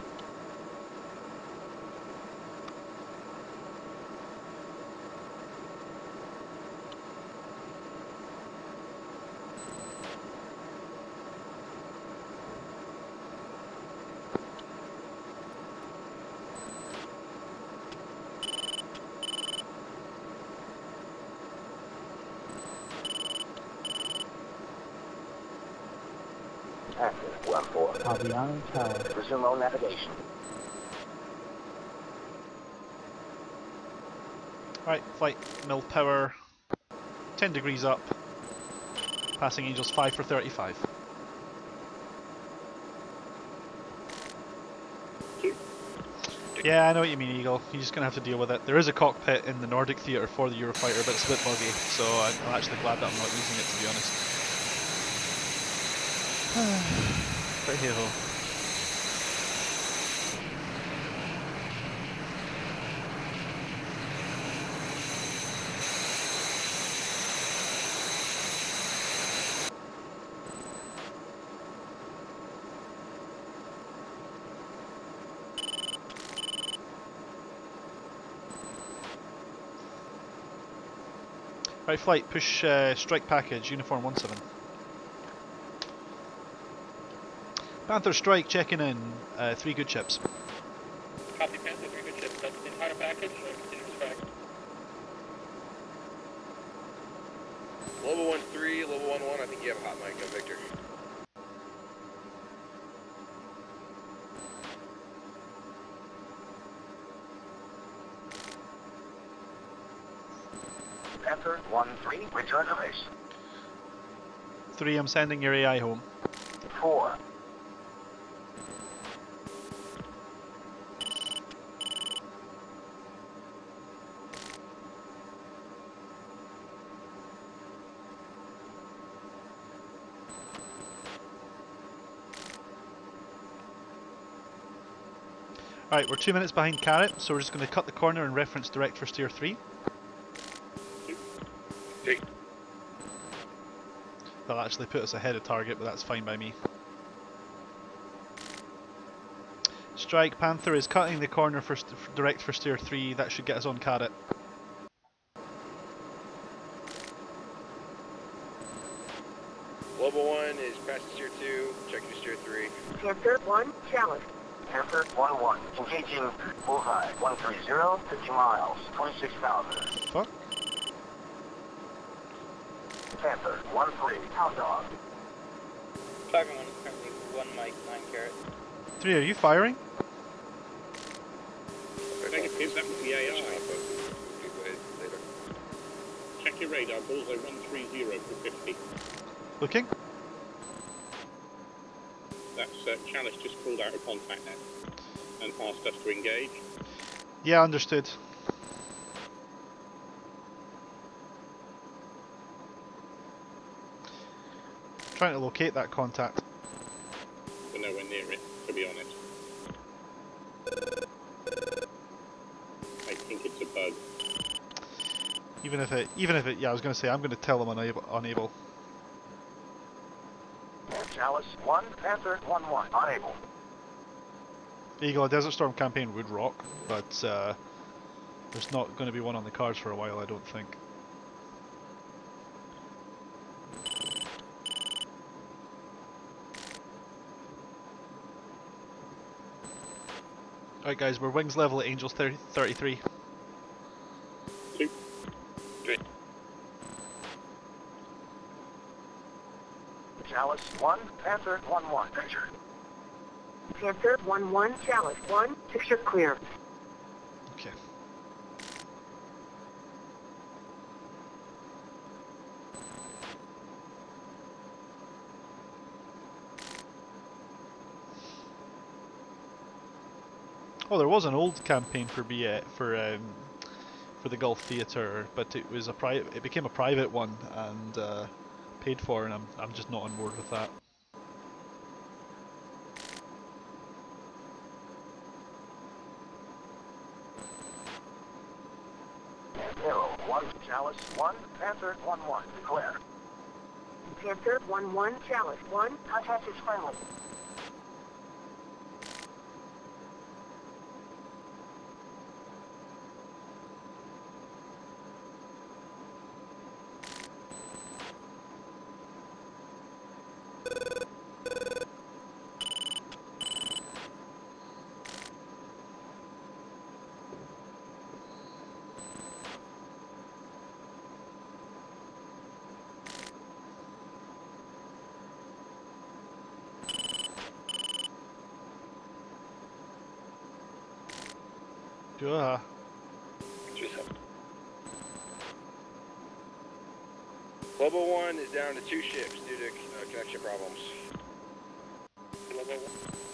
Access 1-4. Albion Tower. Resume low navigation. Right, flight, mil power, 10 degrees up, passing Angels 5 for 35. Yeah, I know what you mean, Eagle. You're just going to have to deal with it. There is a cockpit in the Nordic theatre for the Eurofighter, but it's a bit buggy, so I'm actually glad that I'm not using it, to be honest. But hey-ho. Right, flight, push strike package, uniform 17. Panther strike checking in, 3 good ships. Copy, Panther, 3 good ships. That's the entire package, or continuous track? Level 1-3, level 1-1, I think you have a hot mic, Victor. Panther 1-3. Return to base. 3, I'm sending your AI home. 4. Alright, we're 2 minutes behind Carrot, so we're just going to cut the corner and reference direct for steer 3. That'll actually put us ahead of target, but that's fine by me. Strike, Panther is cutting the corner for direct for steer 3, that should get us on Carrot. Level 1 is past steer 2, checking steer 3. Panther 1, challenge. Panther 1-1. Engaging bullseye. 130, 50 miles, 26,000. Fuck? Panther 1-3, Hound Dog. Falcon 1 is currently 1 mic, 9 carat. 3, are you firing? Negative, that was the AI. Check your radar, bullseye 130 for 50. Looking? That's Chalice just called out a contact net and asked us to engage. Yeah, understood. Trying to locate that contact. We're nowhere near it, to be honest. I think it's a bug. Even if it, yeah, I was going to say, I'm going to tell them unable. Chalice 1, Panther 1-1, unable. Eagle, a Desert Storm campaign would rock, but there's not going to be one on the cards for a while, I don't think. Alright guys, we're wings level at Angels 33. 2. 3. Chalice 1, Panther 1-1. Picture. Panther 1-1, Chalice 1, picture clear. Okay. Oh, there was an old campaign for the Gulf Theatre, but it was it became a private one and paid for, and I'm just not on board with that. Arrow 1, Chalice 1, Panther 1-1. Clear. Panther 1-1, Chalice 1, contact is friendly. Yeah. Global 1 is down to 2 ships due to connection problems.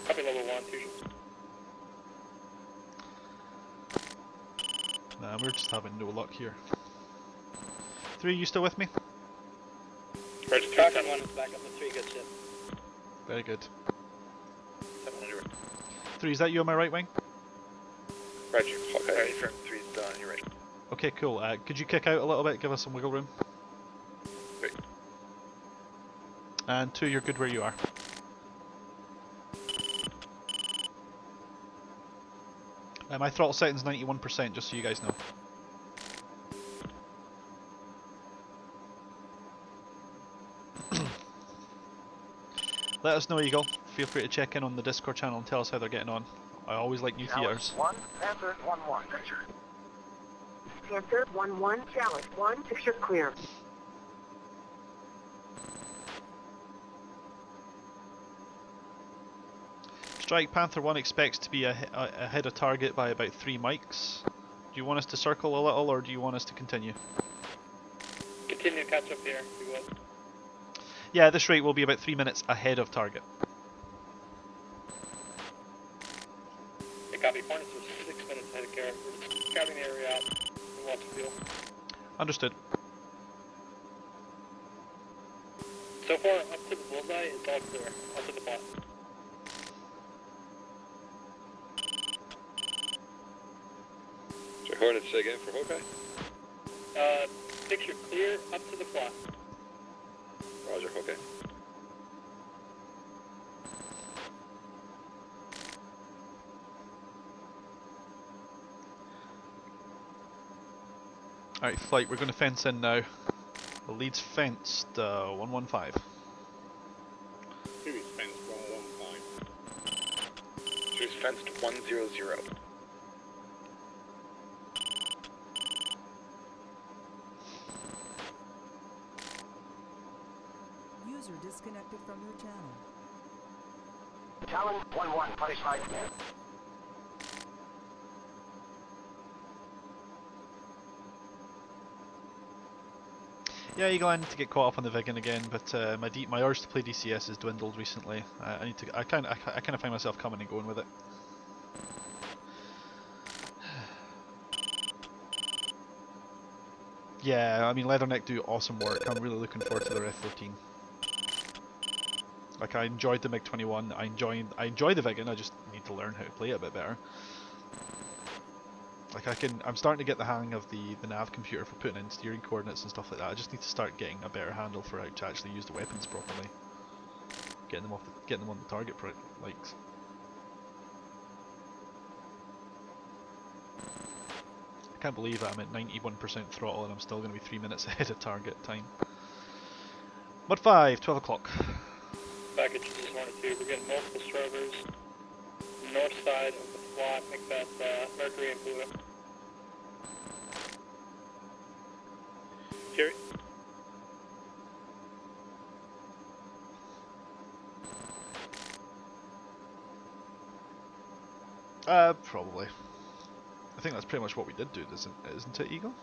Copy level 1, 2 ships. Nah, we're just having no luck here. 3, you still with me? Falcon 1 is back up to 3, good ship. Very good. 700. 3, is that you on my right wing? Roger. Okay, from 3's done, you're right. Okay, cool. Could you kick out a little bit, give us some wiggle room? Great. And 2, you're good where you are. My throttle setting's 91%, just so you guys know. Let us know, Eagle. Feel free to check in on the Discord channel and tell us how they're getting on. I always like new theaters. 1, Panther 1-1. Picture. Panther 1-1, Chalice 1, picture clear. Strike, Panther 1 expects to be ahead of target by about 3 mics. Do you want us to circle a little, or do you want us to continue? Continue to catch up here, if you will. Yeah, at this rate we'll be about 3 minutes ahead of target. Okay, copy. Hornets are 6 minutes ahead of carrier. We're scouting the area out. We want to fuel. Understood. So far, up to the bullseye, it's all clear. Up to the plot. So Hornets, say again for Hawkeye? Picture clear up to the plot. Roger, okay. Alright, flight, we're going to fence in now. The lead's fenced, 115. 2 is fenced 115. 2 is fenced 100. User disconnected from your channel. Talon 1-1, punish my command. Yeah, Eagle, I need to get caught up on the Vigan again, but my urge to play DCS has dwindled recently. I kind of find myself coming and going with it. Yeah, I mean Leatherneck do awesome work. I'm really looking forward to their F-14. Like, I enjoyed the MiG-21. I enjoy the Vigan. I just need to learn how to play it a bit better. Like, I'm starting to get the hang of the nav computer for putting in steering coordinates and stuff like that. I just need to start getting a better handle for how to actually use the weapons properly. Getting them on the target likes. I can't believe that I'm at 91% throttle and I'm still going to be 3 minutes ahead of target time. Mod 5, 12 o'clock. Package is 1 or 2. We're getting multiple strobers. North side of the plot, I think that's Mercury and Pluto. Jerry? Probably. I think that's pretty much what we did do, isn't it, Eagle?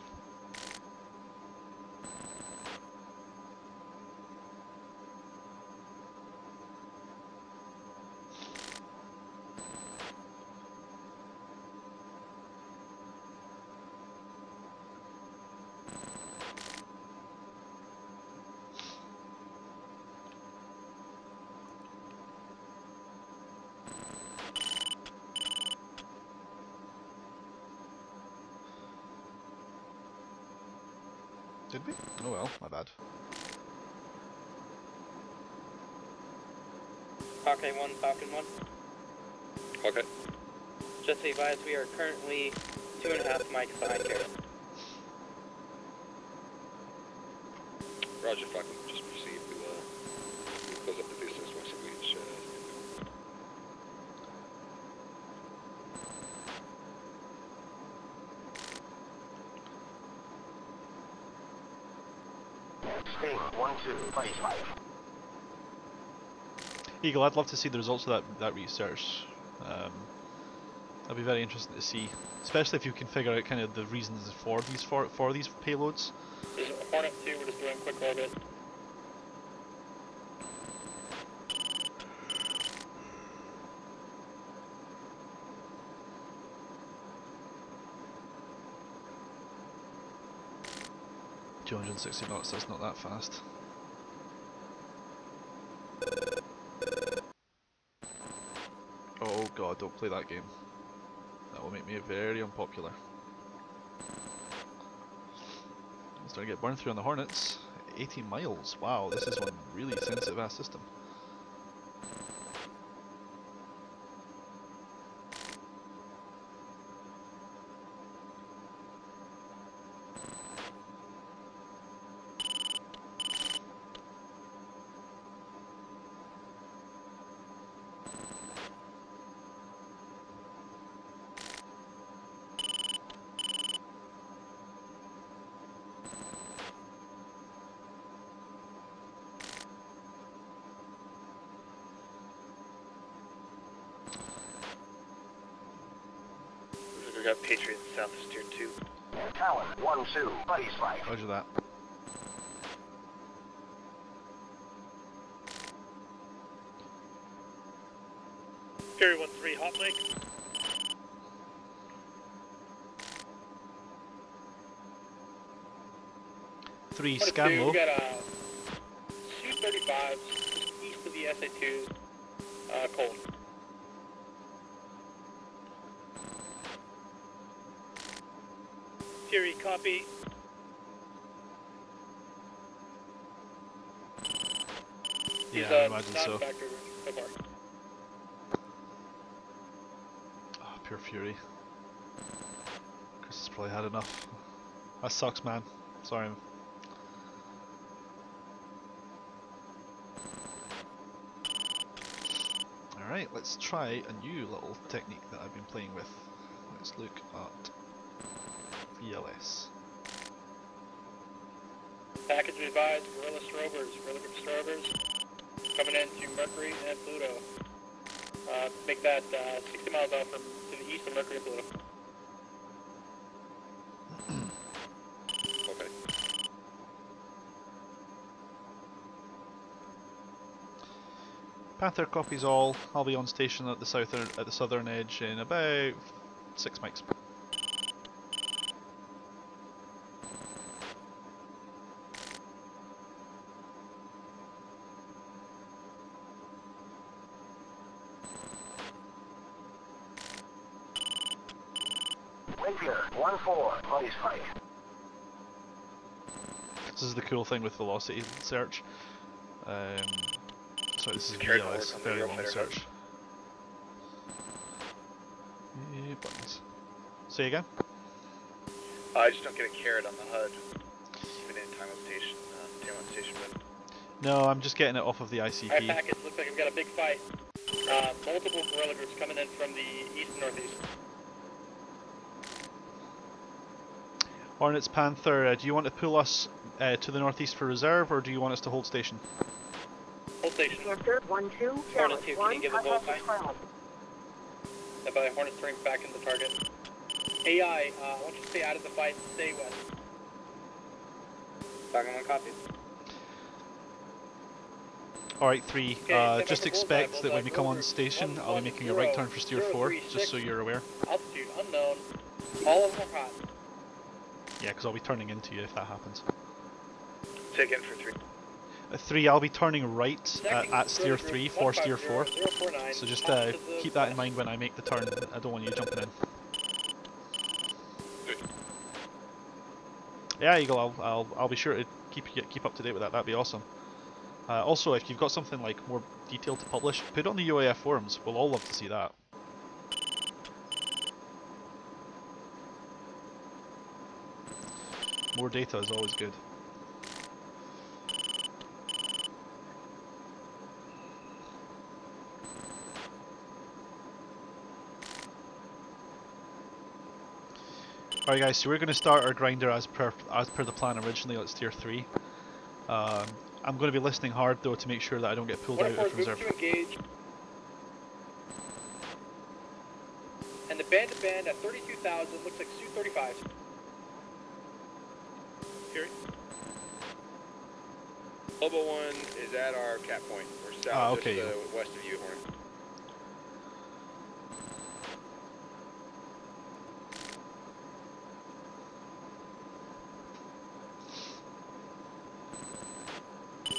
Did we? Oh well, my bad. Hawkeye 1, Falcon 1. Okay. Just to advise, we are currently 2.5 mics behind here. Roger, Falcon. Just proceed to close up the distance once you reach. Sting 1-2, place 5. Eagle, I'd love to see the results of that research. That'd be very interesting to see, especially if you can figure out kind of the reasons for these payloads. This is Hornet 2, we're just doing quick orbit. $260 knots, that's not that fast. Oh god, don't play that game. That will make me very unpopular. I'm starting to get burned through on the Hornets. 18 miles, wow, this is one really sensitive ass system. We got Patriot south of Steer 2. Talon 1-2, buddies 5. Roger that. Fury 1-3, Hot Lake. Three scan low. We've got Su-35s east of the SA2s, cold. Fury, copy. Yeah, I imagine so. Oh, pure fury. Chris has probably had enough. That sucks, man. Sorry. Alright, let's try a new little technique that I've been playing with. Let's look at VLS. Package advised, Gorilla Strobers, coming into Mercury and Pluto. Make that 60 miles out from to the east of Mercury and Pluto. Okay. Panther copies all. I'll be on station at the southern edge in about 6 mics. Rapier 1-4, buddies 5. This is the cool thing with velocity search. Sorry, this is VLS, very long search. Buttons. Say again? I just don't get a carrot on the HUD, even in time on station, but... No, I'm just getting it off of the ICP. Alright, package, looks like we've got a big fight. Multiple guerrilla groups coming in from the east and northeast. Hornets, Panther, do you want to pull us to the northeast for reserve, or do you want us to hold station? Hold station. Panther 1-2, Hornet 2, can you give a bullseye? By Hornets turning back into the target. AI, I want you to stay out of the fight, stay west. Falcon 1 copies. Alright, 3. Just expect that when we come on station, I'll be making a right turn for steer 4, just so you're aware. Altitude unknown. All of them are hot. Yeah, because I'll be turning into you if that happens. Take it for 3. 3, I'll be turning right at steer 3 for steer 4. So just keep that in mind when I make the turn. I don't want you jumping in. Yeah, Eagle, I'll be sure to keep up to date with that. That'd be awesome. Also, if you've got something like more detailed to publish, put it on the UOAF forums. We'll all love to see that. More data is always good. Alright guys, so we're going to start our grinder as per the plan originally at tier 3. I'm going to be listening hard though to make sure that I don't get pulled out of reserve. To engage. And the band to band at 32,000 looks like Su-35. Fury. Lobo 1 is at our cap point. We're south okay, just west of you, Hornet.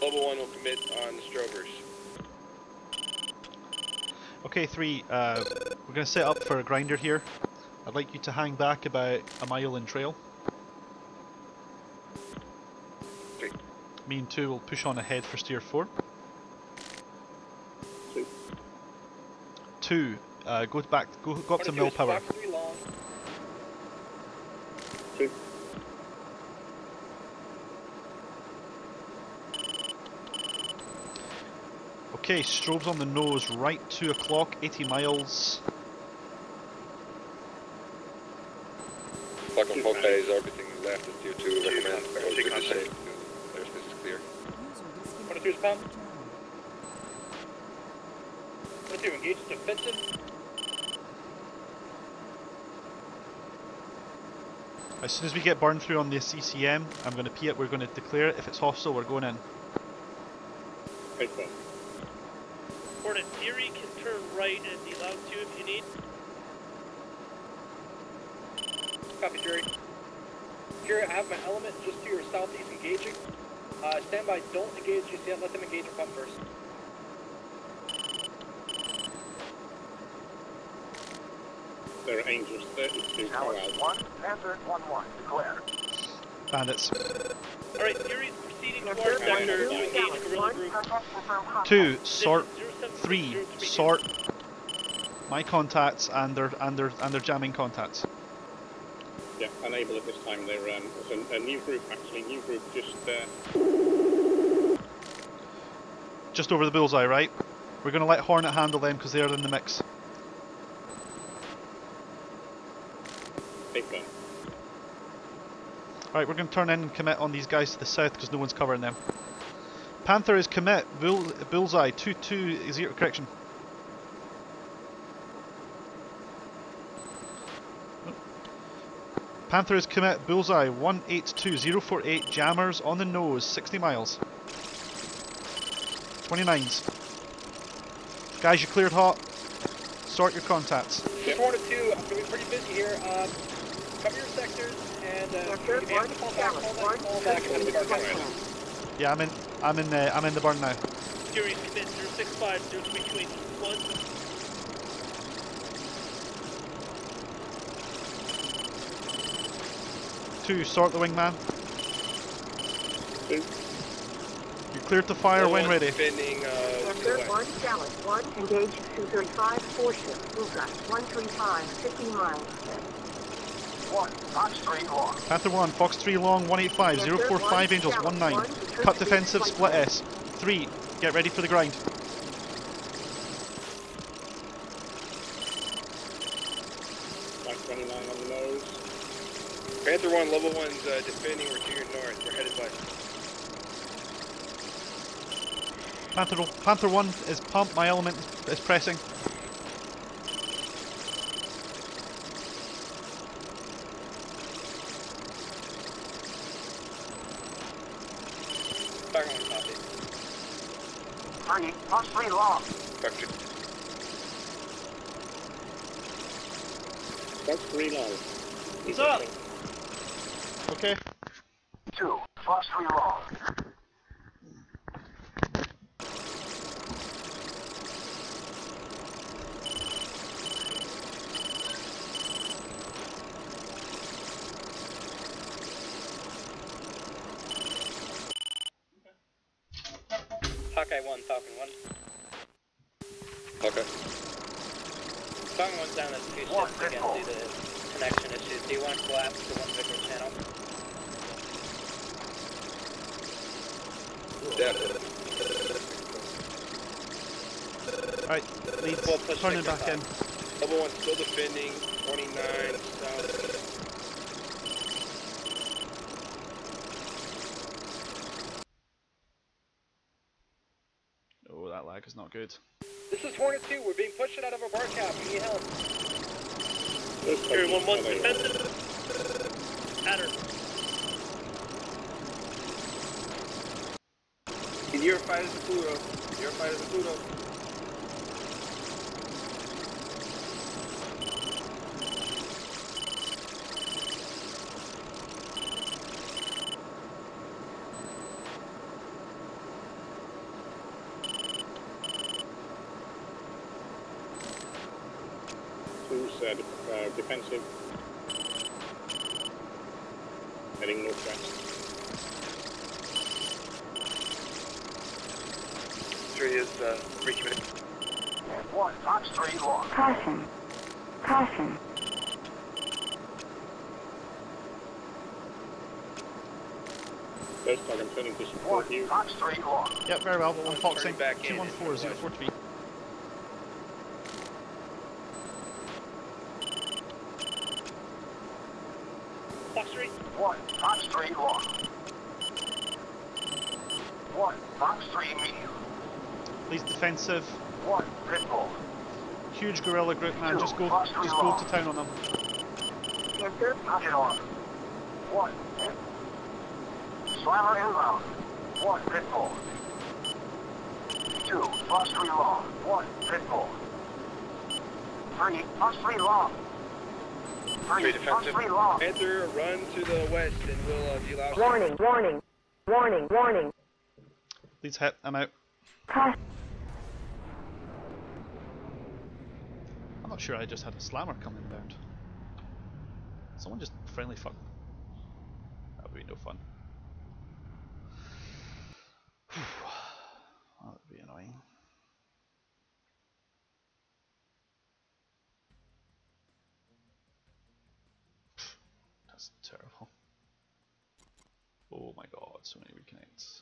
Lobo 1 will commit on the Strovers. Okay, 3, we're going to set up for a grinder here. I'd like you to hang back about a mile in trail. 3. Me and 2 will push on ahead for steer 4. 2, go up to mill power. 2. Okay, strobes on the nose, right 2 o'clock, 80 miles. Falcon 4 phase, orbiting left is tier 2, recommend closer to safe. Airspace is clear. 22's pump. 22, engage defensive. As soon as we get burned through on the CCM, I'm going to P it, we're going to declare it. If it's hostile, we're going in. Hornet, Fury can turn right and be allowed to if you need. Copy, Fury. Fury, I have my element just to your southeast engaging. Stand by, don't engage GCM, let them engage your pump first. There are Angels 32 Challenge 1, Panther 1-1, declare. Bandits. Alright, Fury's proceeding towards sector to engage Guerrilla Group. 2, sort. 3, sort my contacts and their jamming contacts. Yeah, unable at this time. They're it's a new group actually. New group just over the bullseye, right? We're going to let Hornet handle them because they're in the mix. Take them. Alright, we're going to turn in and commit on these guys to the south because no one's covering them. Panther is commit, bullseye, 2-2, correction. Panther is commit, bullseye, 182048, jammers on the nose, 60 miles. 29s. Guys, you cleared hot. Sort your contacts. Yep. 4 to 2, I'm going to be pretty busy here. Cover your sectors and if you have to fall back into the target. Yeah, I'm in the burn now. Fury commit 065, 0328, 1. 2, sort the wingman. 2. You're cleared to fire when ready. Spinning, Panther 1, Challenge 1, engage 235, 4 ship, Bullseye, 135, 50 miles. 1, Fox 3 long. Panther 1, Fox 3 long, 185, 045 Angels, 19. Cut defensive, split S. 3, get ready for the grind. Like 29 on the nose. Panther 1, level 1's defending, we're to your north, we're headed west. Panther 1 is pumped, my element is pressing. Falcon 1 copy. 3, plus 3 long. Factory. That's 3 long. What's up? Okay. 2, plus 3 long. Hawkeye 1, Falcon 1. Okay. Falcon 1's down at 2 ships again due to connection issues. Do you want to collapse the 1 Victor channel? Yeah. Alright, leads, We'll push turning Victor back in. Level 1 still defending, 29 south. Oh, that lag is not good. This is Hornet 2. We're being pushed out of our bar cap. We need help. Here, 1-1 defensive. Adder. Your fight is a Pluto. Your fight is a Pluto. Who's defensive? Heading northwest. 3 is recommitting. 1, Fox 3 long. Caution. Caution. First target turning to support you. Fox 3 long. Yep, very well. I'm foxing. back in 214-04 Fox 3. 1, Fox 3 long. 1, Fox 3 medium. Leads defensive. 1, Pitbull. Huge gorilla group, man. Just go to town on them. Knock it on. 1. Slammer inbound. 1, Pitbull. 2, plus 3 long. 1, Pitbull. 3, plus 3 long. 3, plus 3 long. Panther, run to the west and we'll delouse. Warning, warning, warning, warning. Leads hit. I'm out. Caution. I'm not sure I just had a slammer come inbound. Someone just friendly fuck. That would be no fun. That would be annoying. That's terrible. Oh my god, so many reconnects.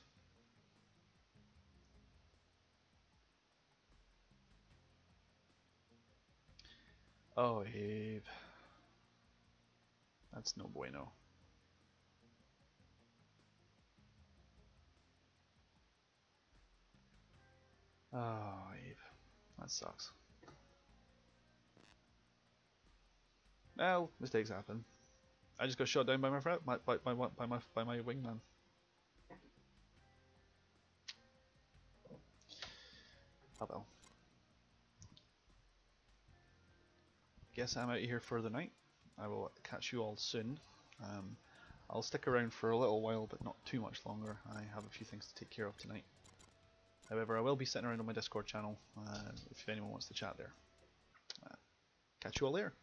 Oh, Abe. That's no bueno. Oh, Abe. That sucks. Well, mistakes happen. I just got shot down by my my wingman. Oh well. Guess I'm out of here for the night. I will catch you all soon. I'll stick around for a little while, but not too much longer. I have a few things to take care of tonight. However, I will be sitting around on my Discord channel if anyone wants to chat there. Catch you all there.